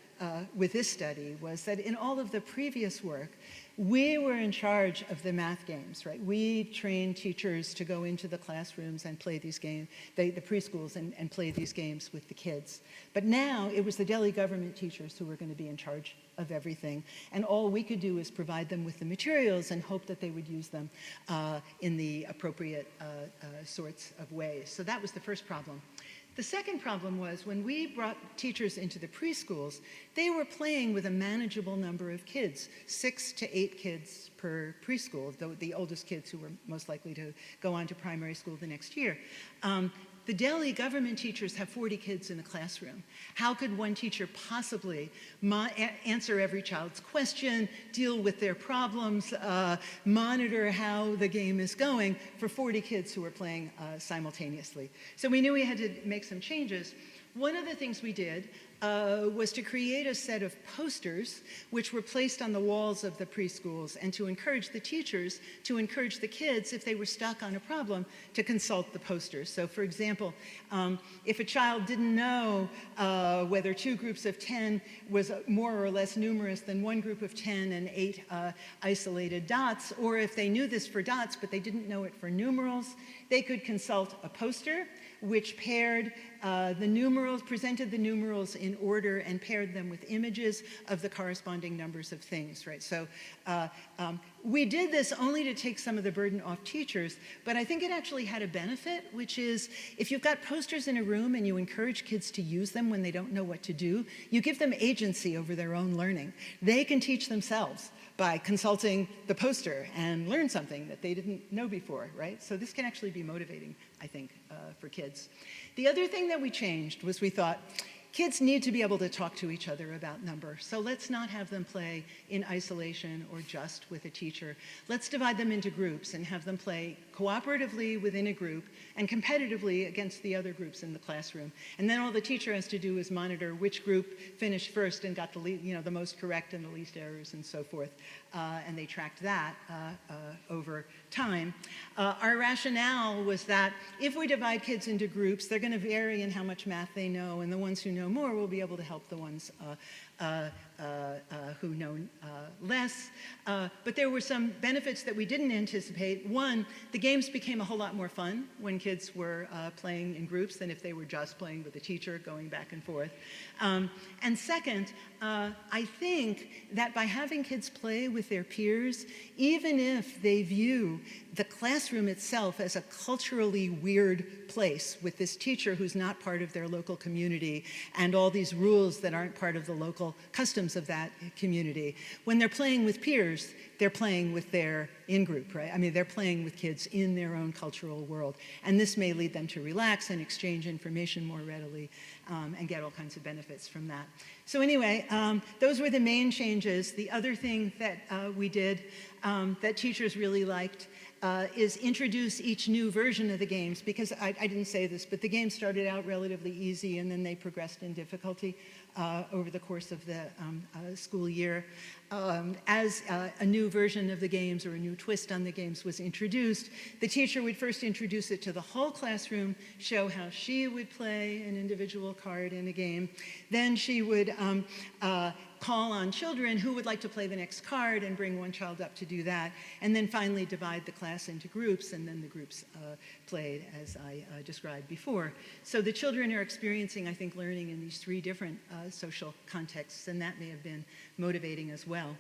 with this study was that in all of the previous work, we were in charge of the math games, right? We trained teachers to go into the classrooms and play these games, the preschools, and play these games with the kids. But now it was the Delhi government teachers who were going to be in charge of everything. And all we could do is provide them with the materials and hope that they would use them in the appropriate sorts of ways. So that was the first problem. The second problem was when we brought teachers into the preschools, they were playing with a manageable number of kids, 6 to 8 kids per preschool, the oldest kids who were most likely to go on to primary school the next year. The Delhi government teachers have 40 kids in a classroom. How could one teacher possibly answer every child's question, deal with their problems, monitor how the game is going for 40 kids who are playing simultaneously? So we knew we had to make some changes. One of the things we did was to create a set of posters which were placed on the walls of the preschools and to encourage the teachers to encourage the kids, if they were stuck on a problem, to consult the posters. So for example, if a child didn't know whether 2 groups of 10 was more or less numerous than 1 group of 10 and 8 isolated dots, or if they knew this for dots but they didn't know it for numerals, they could consult a poster which paired the numerals, presented the numerals in in order and paired them with images of the corresponding numbers of things, right? So we did this only to take some of the burden off teachers, but I think it actually had a benefit, which is if you've got posters in a room and you encourage kids to use them when they don't know what to do, you give them agency over their own learning. They can teach themselves by consulting the poster and learn something that they didn't know before, right? So this can actually be motivating, I think, for kids. The other thing that we changed was we thought, kids need to be able to talk to each other about number. So let's not have them play in isolation or just with a teacher. Let's divide them into groups and have them play cooperatively within a group and competitively against the other groups in the classroom. And then all the teacher has to do is monitor which group finished first and got the most correct and the least errors and so forth. And they tracked that over time. Our rationale was that if we divide kids into groups, they're going to vary in how much math they know, and the ones who know more will be able to help the ones who know less. But there were some benefits that we didn't anticipate. One, the games became a whole lot more fun when kids were playing in groups than if they were just playing with a teacher going back and forth. And second, I think that by having kids play with their peers, even if they view the classroom itself as a culturally weird place with this teacher who's not part of their local community and all these rules that aren't part of the local customs of that community, when they're playing with peers, they're playing with their in-group, right? I mean, they're playing with kids in their own cultural world. And this may lead them to relax and exchange information more readily and get all kinds of benefits from that. So anyway, those were the main changes. The other thing that we did that teachers really liked is introduce each new version of the games, because I didn't say this, but the games started out relatively easy and then they progressed in difficulty over the course of the school year. As a new version of the games or a new twist on the games was introduced, the teacher would first introduce it to the whole classroom, show how she would play an individual card in a game. Then she would call on children who would like to play the next card and bring one child up to do that, and then finally divide the class into groups, and then the groups played as I described before. So the children are experiencing, I think, learning in these three different social contexts, and that may have been motivating as well.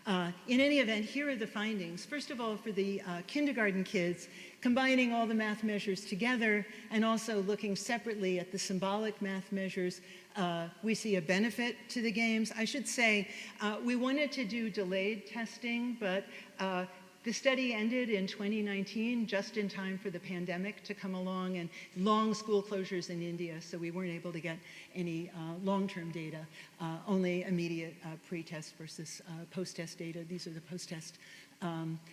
In any event, here are the findings. First of all, for the kindergarten kids, combining all the math measures together and also looking separately at the symbolic math measures, we see a benefit to the games. I should say we wanted to do delayed testing, but the study ended in 2019, just in time for the pandemic to come along and long school closures in India, so we weren't able to get any long-term data, only immediate pre-test versus post-test data. These are the post-test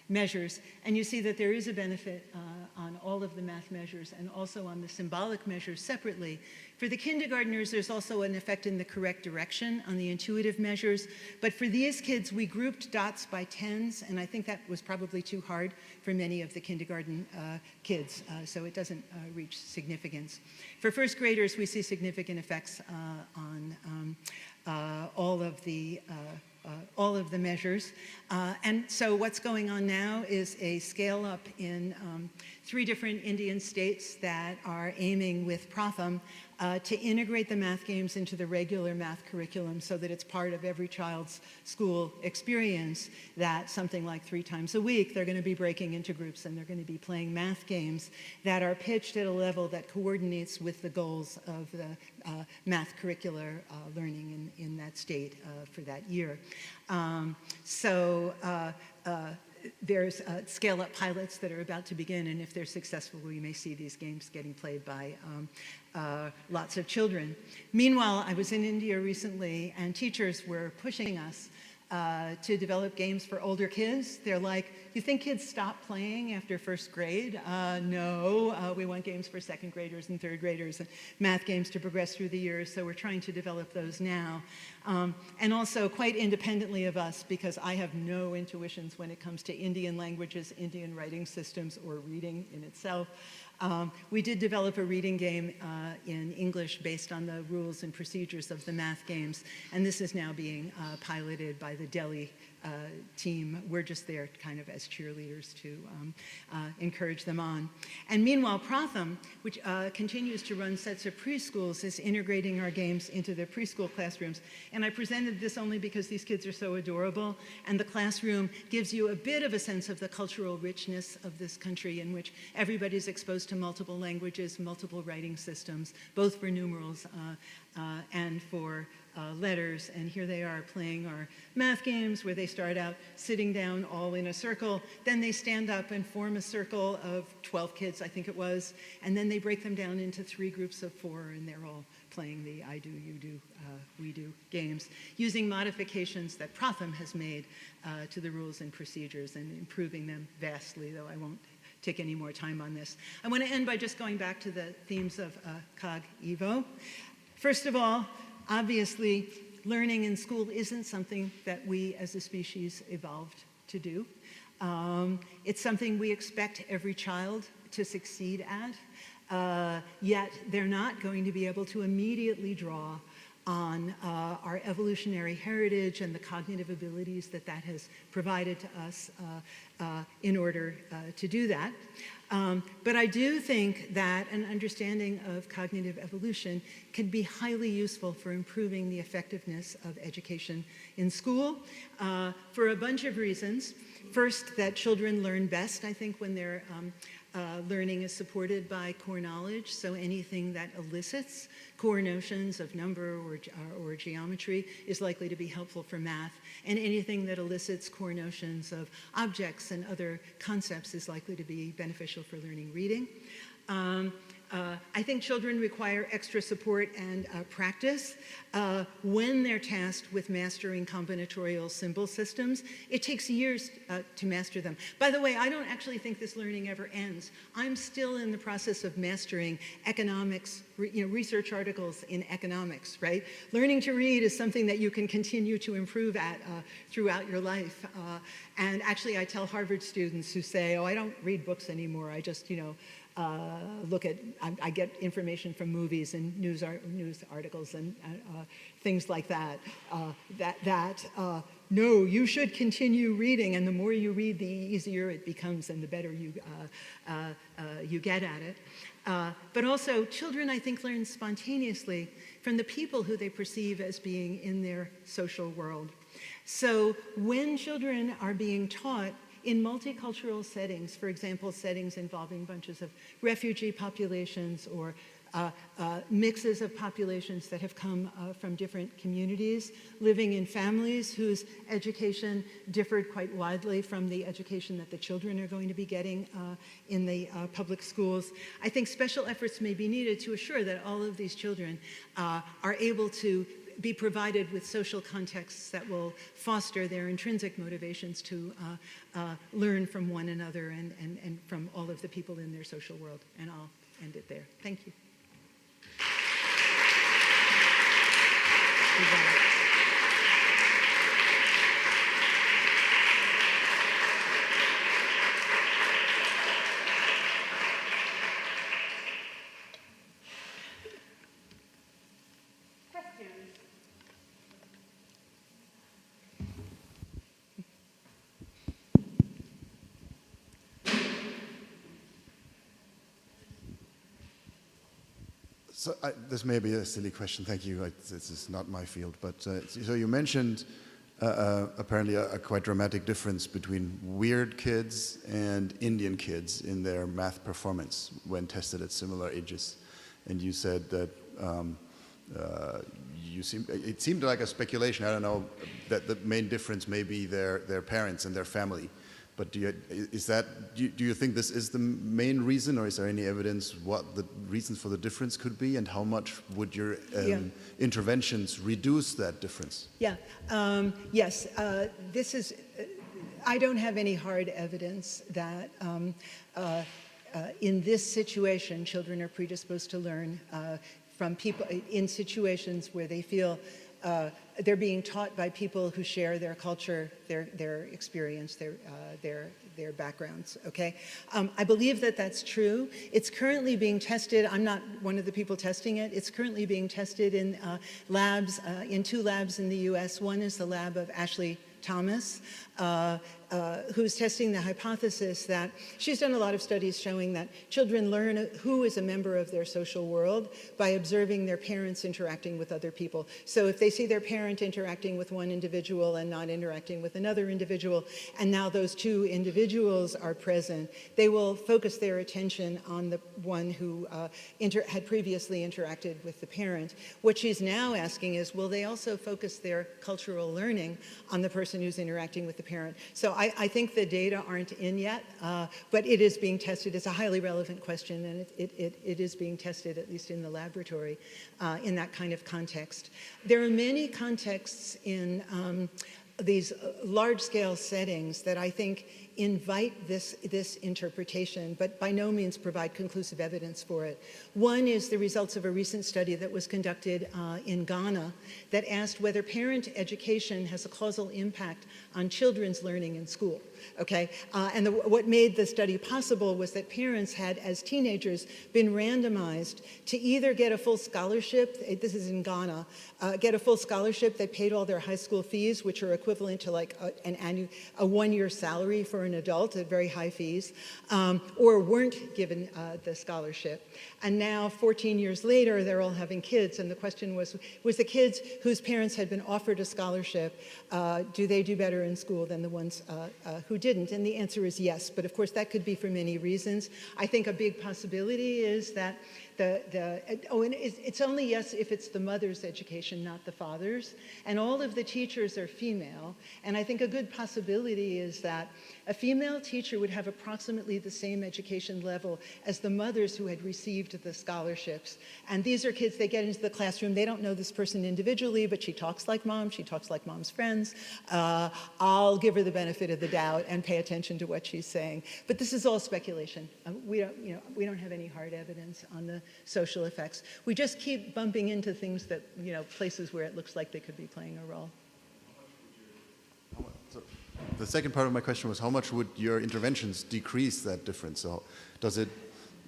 measures. And you see that there is a benefit on all of the math measures and also on the symbolic measures separately. For the kindergartners, there's also an effect in the correct direction on the intuitive measures. But for these kids, we grouped dots by tens, and I think that was probably too hard for many of the kindergarten kids, so it doesn't reach significance. For first graders, we see significant effects on all of the measures. And so what's going on now is a scale up in 3 different Indian states that are aiming with Pratham to integrate the math games into the regular math curriculum so that it's part of every child's school experience, that something like 3 times a week they're going to be breaking into groups and they're going to be playing math games that are pitched at a level that coordinates with the goals of the math curricular learning in that state for that year. There's scale-up pilots that are about to begin, and if they're successful, we may see these games getting played by lots of children. Meanwhile, I was in India recently, and teachers were pushing us to develop games for older kids. They're like, you think kids stop playing after first grade? No, we want games for second graders and third graders and math games to progress through the years, so we're trying to develop those now. And also quite independently of us, because I have no intuitions when it comes to Indian languages, Indian writing systems, or reading in itself. We did develop a reading game in English based on the rules and procedures of the math games, and this is now being piloted by the Delhi team. We're just there kind of as cheerleaders to encourage them on. And meanwhile, 𝗘𝗹𝗶𝗇𝗏, which continues to run sets of preschools, is integrating our games into their preschool classrooms. And I presented this only because these kids are so adorable, and the classroom gives you a bit of a sense of the cultural richness of this country in which everybody's exposed to multiple languages, multiple writing systems, both for numerals and for letters. And here they are playing our math games where they start out sitting down all in a circle, then they stand up and form a circle of 12 kids, I think it was, and then they break them down into 3 groups of 4, and they're all playing the I do, you do, we do games, using modifications that 𝗘𝗹𝗶 has made to the rules and procedures and improving them vastly, though I won't take any more time on this. I want to end by just going back to the themes of CogEvo. First of all, obviously, learning in school isn't something that we as a species evolved to do. It's something we expect every child to succeed at, yet they're not going to be able to immediately draw on our evolutionary heritage and the cognitive abilities that that has provided to us in order to do that. But I do think that an understanding of cognitive evolution can be highly useful for improving the effectiveness of education in school for a bunch of reasons. First, that children learn best, I think, when their learning is supported by core knowledge. So anything that elicits core notions of number or geometry is likely to be helpful for math. And anything that elicits core notions of objects and other concepts is likely to be beneficial for learning reading. I think children require extra support and practice when they're tasked with mastering combinatorial symbol systems. It takes years to master them. By the way, I don't actually think this learning ever ends. I'm still in the process of mastering economics, research articles in economics, right? Learning to read is something that you can continue to improve at throughout your life. And actually, I tell Harvard students who say, oh, I don't read books anymore, I just, look at, I get information from movies and news articles and things like that, no, you should continue reading, and the more you read, the easier it becomes and the better you get at it. But also, children, I think, learn spontaneously from the people who they perceive as being in their social world. So when children are being taught in multicultural settings, for example, settings involving bunches of refugee populations or mixes of populations that have come from different communities, living in families whose education differed quite widely from the education that the children are going to be getting in the public schools. I think special efforts may be needed to assure that all of these children are able to be provided with social contexts that will foster their intrinsic motivations to learn from one another and from all of the people in their social world. And I'll end it there. Thank you. So this may be a silly question, thank you. This is not my field, but so you mentioned apparently a quite dramatic difference between weird kids and Indian kids in their math performance when tested at similar ages. And you said that it seemed like a speculation, I don't know, that the main difference may be their parents and their family. But do you think this is the main reason, or is there any evidence what the reasons for the difference could be, and how much would your interventions reduce that difference? Yeah, yes, this is, I don't have any hard evidence that in this situation, children are predisposed to learn from people in situations where they feel they're being taught by people who share their culture, their experience, their backgrounds, okay? I believe that that's true. It's currently being tested. I'm not one of the people testing it. It's currently being tested in labs, in 2 labs in the US. One is the lab of Ashley Thomas, who's testing the hypothesis that she's done a lot of studies showing that children learn who is a member of their social world by observing their parents interacting with other people. So if they see their parent interacting with one individual and not interacting with another individual, and now those 2 individuals are present, they will focus their attention on the one who had previously interacted with the parent. What she's now asking is, will they also focus their cultural learning on the person who's interacting with the parent? So I think the data aren't in yet, but it is being tested. It's a highly relevant question, and it is being tested, at least in the laboratory, in that kind of context. There are many contexts in these large-scale settings that I think invite this interpretation, but by no means provide conclusive evidence for it. One is the results of a recent study that was conducted in Ghana that asked whether parent education has a causal impact on children's learning in school, okay? And what made the study possible was that parents had, as teenagers, been randomized to either get a full scholarship, this is in Ghana, get a full scholarship that paid all their high school fees, which are equivalent to like a one-year salary for an adult at very high fees, or weren't given the scholarship. And now, 14 years later, they're all having kids, and the question was the kids whose parents had been offered a scholarship, do they do better in school than the ones who didn't? And the answer is yes, but of course that could be for many reasons. I think a big possibility is that and it's only yes if it's the mother's education, not the father's. And all of the teachers are female. And I think a good possibility is that a female teacher would have approximately the same education level as the mothers who had received the scholarships. And these are kids, they get into the classroom, they don't know this person individually, but she talks like mom, she talks like mom's friends. I'll give her the benefit of the doubt and pay attention to what she's saying. But this is all speculation. We don't have any hard evidence on the social effects. We just keep bumping into things that, places where it looks like they could be playing a role. So the second part of my question was, how much would your interventions decrease that difference? So does it,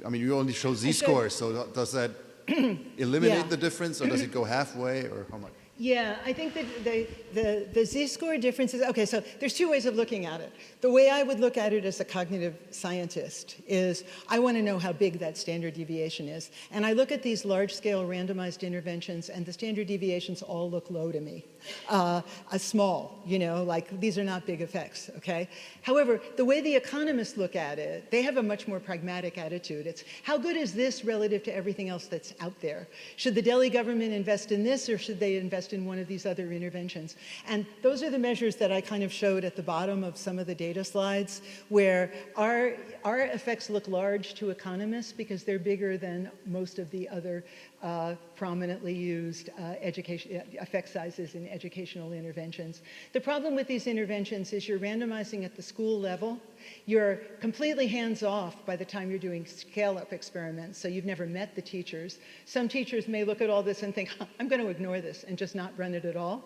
you only show z-scores, so does that eliminate the difference, or does it go halfway, or how much? Yeah, I think that the z-score differences, okay, so there's 2 ways of looking at it. The way I would look at it as a cognitive scientist is I want to know how big that standard deviation is. And I look at these large-scale randomized interventions, and the standard deviations all look low to me. Small, like these are not big effects, okay? However, the way the economists look at it, they have a much more pragmatic attitude. It's how good is this relative to everything else that's out there? Should the Delhi government invest in this, or should they invest in one of these other interventions? And those are the measures that I kind of showed at the bottom of some of the data slides, where our effects look large to economists because they're bigger than most of the other prominently used effect sizes in educational interventions. The problem with these interventions is you're randomizing at the school level. You're completely hands-off by the time you're doing scale-up experiments, so you've never met the teachers. Some teachers may look at all this and think, I'm going to ignore this and just not run it at all.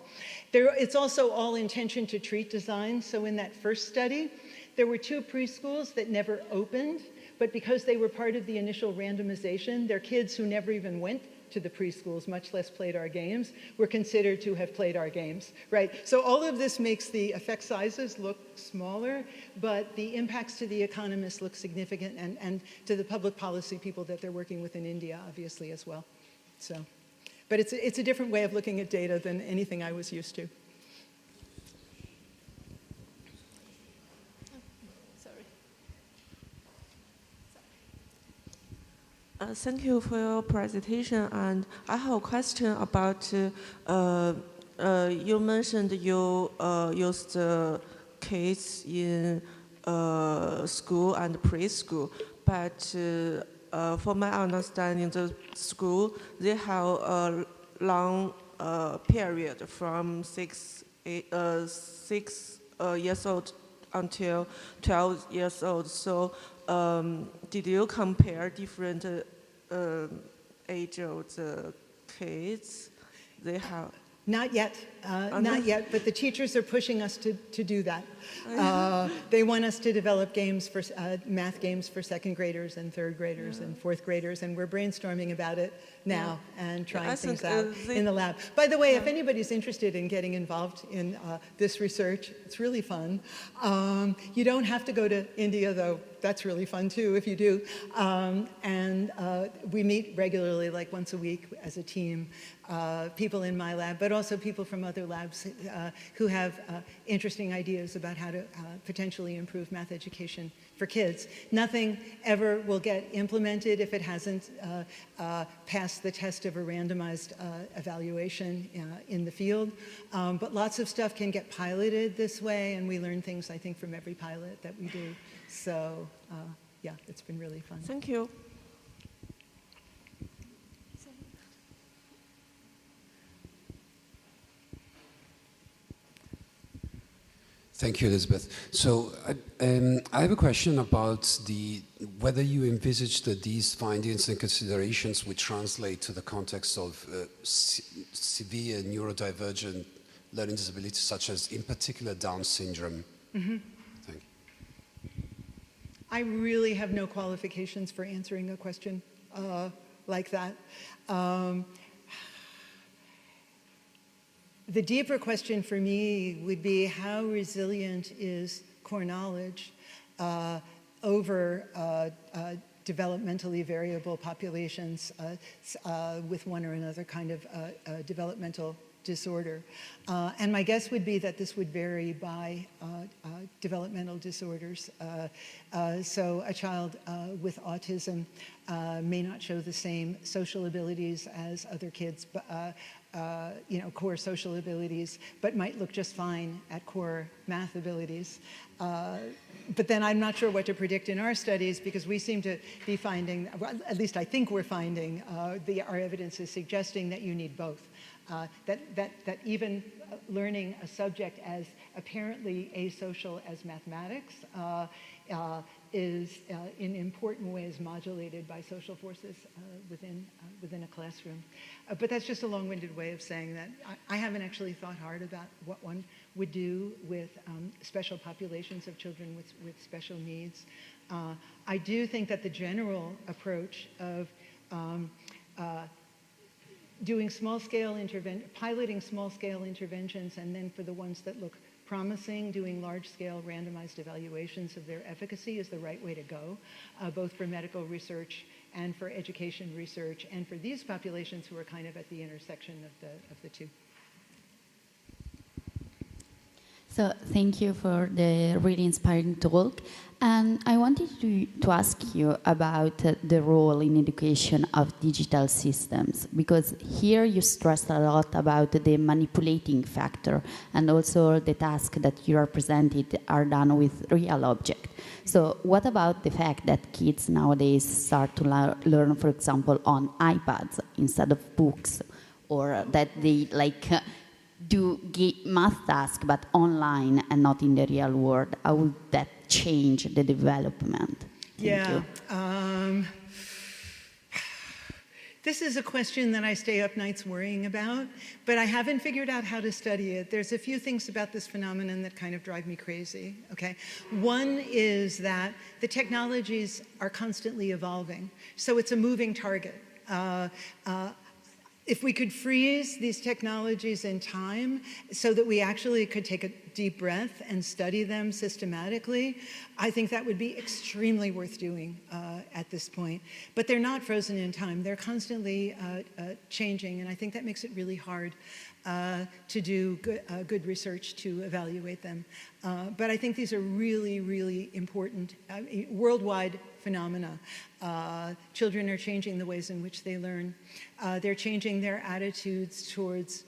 It's also all intention to treat design. So in that first study, there were 2 preschools that never opened, but because they were part of the initial randomization, their kids who never even went to the preschools, much less played our games, were considered to have played our games, right? So all of this makes the effect sizes look smaller, but the impacts to the economists look significant, and to the public policy people that they're working with in India, obviously, as well. So, but it's a different way of looking at data than anything I was used to. Thank you for your presentation, and I have a question about, you mentioned you used kids in school and preschool, but for my understanding, the school, they have a long period from 6 years old until 12 years old. So did you compare different age of the kids? They have. Not yet, not yet, but the teachers are pushing us to do that. They want us to develop games for, math games for second graders and third graders and fourth graders, and we're brainstorming about it now and trying things out in the lab. By the way, if anybody's interested in getting involved in this research, it's really fun. You don't have to go to India, though. That's really fun, too, if you do. And we meet regularly, like once a week as a team, people in my lab, but also people from other labs who have interesting ideas about how to potentially improve math education for kids. Nothing ever will get implemented if it hasn't passed the test of a randomized evaluation in the field. But lots of stuff can get piloted this way, and we learn things, I think, from every pilot that we do. So, yeah, it's been really fun. Thank you. Thank you, Elizabeth. So I have a question about whether you envisage that these findings and considerations would translate to the context of severe neurodivergent learning disabilities, such as, in particular, Down syndrome. Mm-hmm. Thank you. I really have no qualifications for answering a question like that. The deeper question for me would be, how resilient is core knowledge over developmentally variable populations with one or another kind of developmental disorder? And my guess would be that this would vary by developmental disorders. So a child with autism may not show the same social abilities as other kids, but core social abilities, but might look just fine at core math abilities. But then I'm not sure what to predict in our studies, because we seem to be finding, well, at least I think we're finding, our evidence is suggesting that you need both. That even learning a subject as apparently asocial as mathematics is in important ways modulated by social forces within a classroom. But that's just a long-winded way of saying that I haven't actually thought hard about what one would do with special populations of children with special needs. I do think that the general approach of doing piloting small-scale interventions, and then for the ones that look promising, doing large-scale randomized evaluations of their efficacy is the right way to go, both for medical research and for education research, and for these populations who are kind of at the intersection of the two. So thank you for the really inspiring talk. And I wanted to ask you about the role in education of digital systems, because here you stressed a lot about the manipulating factor, and also the tasks that you are presented are done with real objects. So what about the fact that kids nowadays start to learn, for example, on iPads instead of books, or that they do math tasks but online and not in the real world? How would that change the development? Thank you. This is a question that I stay up nights worrying about, but I haven't figured out how to study it. There's a few things about this phenomenon that kind of drive me crazy, okay? One is that the technologies are constantly evolving, so it's a moving target. If we could freeze these technologies in time so that we actually could take a deep breath and study them systematically, I think that would be extremely worth doing at this point. But they're not frozen in time. They're constantly changing, and I think that makes it really hard to do good research to evaluate them. But I think these are really, really important worldwide phenomena. Children are changing the ways in which they learn. They're changing their attitudes towards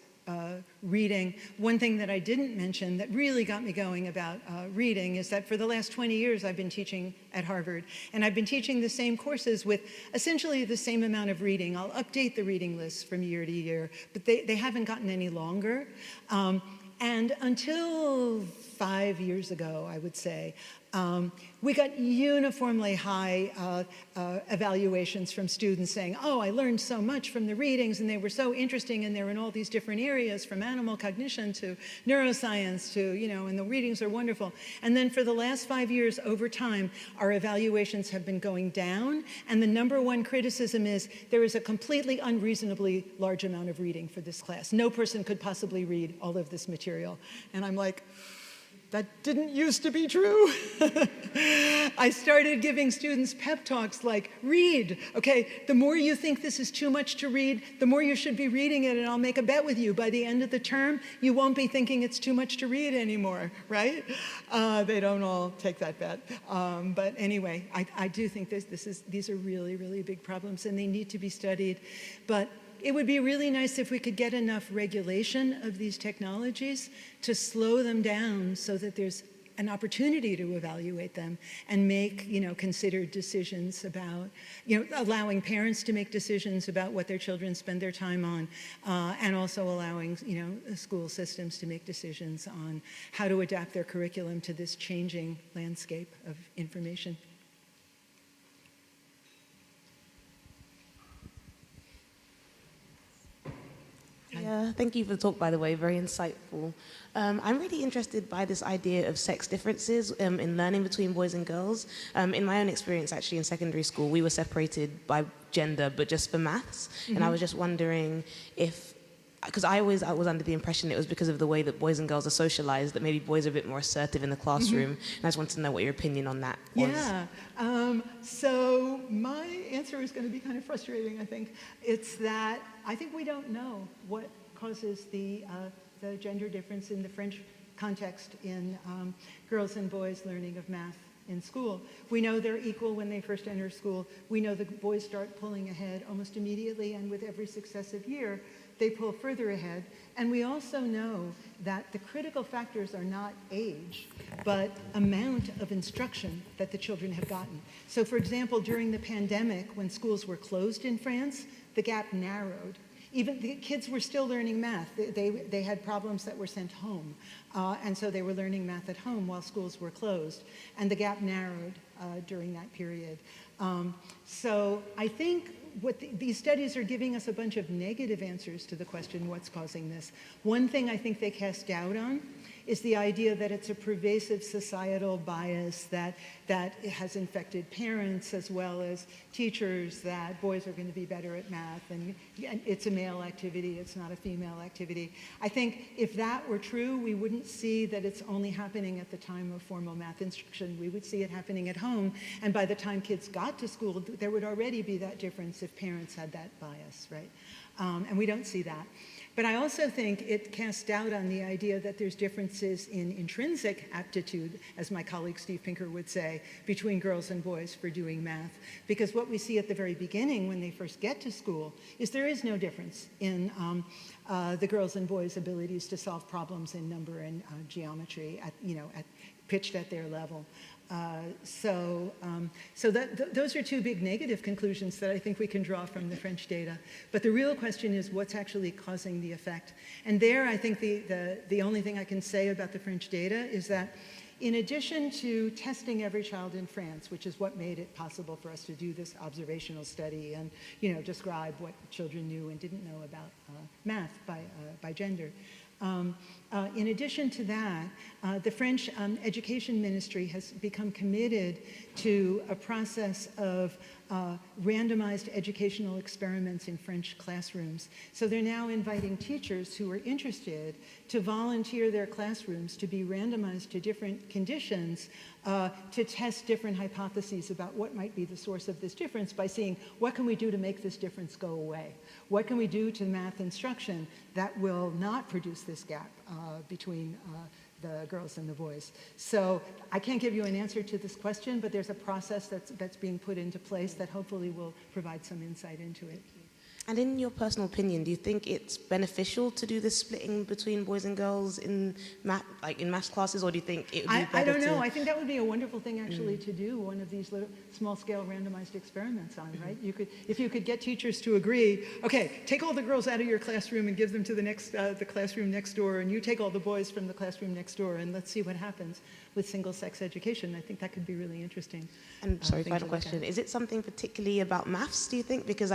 reading. One thing that I didn't mention that really got me going about reading is that for the last 20 years I've been teaching at Harvard, and I've been teaching the same courses with essentially the same amount of reading. I'll update the reading lists from year to year, but they haven't gotten any longer. And until 5 5 years ago, I would say, we got uniformly high evaluations from students saying, oh, I learned so much from the readings, and they were so interesting, and they were in all these different areas, from animal cognition to neuroscience to, and the readings are wonderful. And then for the last 5 years, over time, our evaluations have been going down, and the #1 criticism is there is a completely unreasonably large amount of reading for this class. No person could possibly read all of this material. And I'm like, that didn't used to be true. I started giving students pep talks like, read, okay? The more you think this is too much to read, the more you should be reading it, and I'll make a bet with you. By the end of the term, you won't be thinking it's too much to read anymore, right? They don't all take that bet. But anyway, I do think these are really, really big problems, and they need to be studied. But it would be really nice if we could get enough regulation of these technologies to slow them down so that there's an opportunity to evaluate them and make, considered decisions about, allowing parents to make decisions about what their children spend their time on, and also allowing, school systems to make decisions on how to adapt their curriculum to this changing landscape of information. Yeah, thank you for the talk, by the way, very insightful. I'm really interested by this idea of sex differences in learning between boys and girls. In my own experience, actually, in secondary school, we were separated by gender, but just for maths. Mm-hmm. And I was just wondering if, because I was under the impression it was because of the way that boys and girls are socialized, that maybe boys are a bit more assertive in the classroom. Mm-hmm. And I just wanted to know what your opinion on that was. Yeah, so my answer is going to be kind of frustrating, I think. It's that I think we don't know what causes the gender difference in the French context in girls and boys learning of math in school. We know they're equal when they first enter school. We know the boys start pulling ahead almost immediately, and with every successive year, they pull further ahead. And we also know that the critical factors are not age, but amount of instruction that the children have gotten. So for example, during the pandemic, when schools were closed in France, the gap narrowed. Even the kids were still learning math. They had problems that were sent home. And so they were learning math at home while schools were closed. And the gap narrowed during that period. So I think these studies are giving us a bunch of negative answers to the question, what's causing this? One thing I think they cast doubt on is the idea that it's a pervasive societal bias that has infected parents as well as teachers, that boys are going to be better at math, and it's a male activity, it's not a female activity. I think if that were true, we wouldn't see that it's only happening at the time of formal math instruction. We would see it happening at home, and by the time kids got to school, there would already be that difference if parents had that bias, right? And we don't see that. But I also think it casts doubt on the idea that there's differences in intrinsic aptitude, as my colleague Steve Pinker would say, between girls and boys for doing math. Because what we see at the very beginning when they first get to school is there is no difference in the girls' and boys' abilities to solve problems in number and geometry pitched at their level. Those are two big negative conclusions that I think we can draw from the French data. But the real question is what's actually causing the effect. And there I think the only thing I can say about the French data is that in addition to testing every child in France, which is what made it possible for us to do this observational study and describe what children knew and didn't know about math by gender, in addition to that, the French Education Ministry has become committed to a process of randomized educational experiments in French classrooms. So they're now inviting teachers who are interested to volunteer their classrooms to be randomized to different conditions to test different hypotheses about what might be the source of this difference by seeing what can we do to make this difference go away? What can we do to math instruction that will not produce this gap between the girls and the boys? So I can't give you an answer to this question, but there's a process that's being put into place that hopefully will provide some insight into it. And in your personal opinion, do you think it's beneficial to do this splitting between boys and girls in maths classes, or do you think it would be better I don't know. I think that would be a wonderful thing actually to do one of these little small-scale randomized experiments on, right? You could, if you could get teachers to agree, okay, take all the girls out of your classroom and give them to the classroom next door, and you take all the boys from the classroom next door, and let's see what happens with single-sex education. I think that could be really interesting. And sorry, final question. Is it something particularly about maths, do you think? Because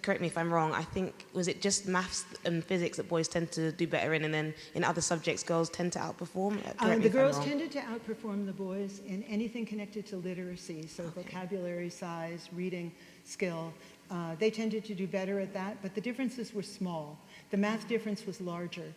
correct me if I'm wrong, I think, was it just maths and physics that boys tend to do better in, and then in other subjects girls tend to outperform? The girls tended to outperform the boys in anything connected to literacy, so vocabulary size, reading skill. They tended to do better at that, but the differences were small. The math difference was larger.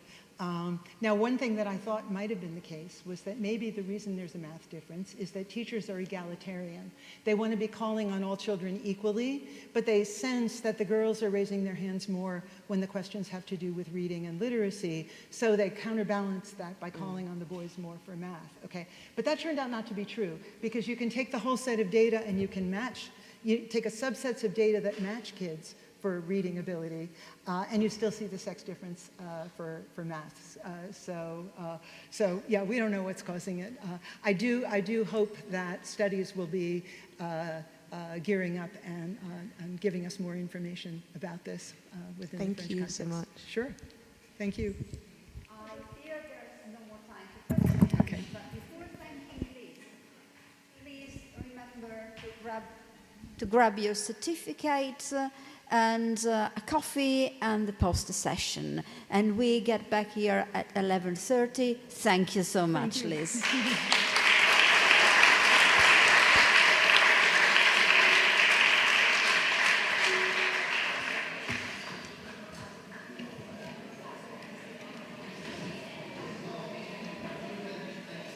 Now, one thing that I thought might have been the case was that maybe the reason there's a math difference is that teachers are egalitarian. They want to be calling on all children equally, but they sense that the girls are raising their hands more when the questions have to do with reading and literacy, so they counterbalance that by calling on the boys more for math, okay? But that turned out not to be true, because you can take the whole set of data and you can match, you take a subsets of data that match kids for reading ability, and you still see the sex difference for maths. So yeah, we don't know what's causing it. I do hope that studies will be gearing up and giving us more information about this within the French context. Thank you so much. Sure. Thank you. I fear there's no more time for questions. Okay. But before thanking, please remember to grab your certificates and a coffee and the poster session. And we get back here at 11:30. Thank you so much, Liz.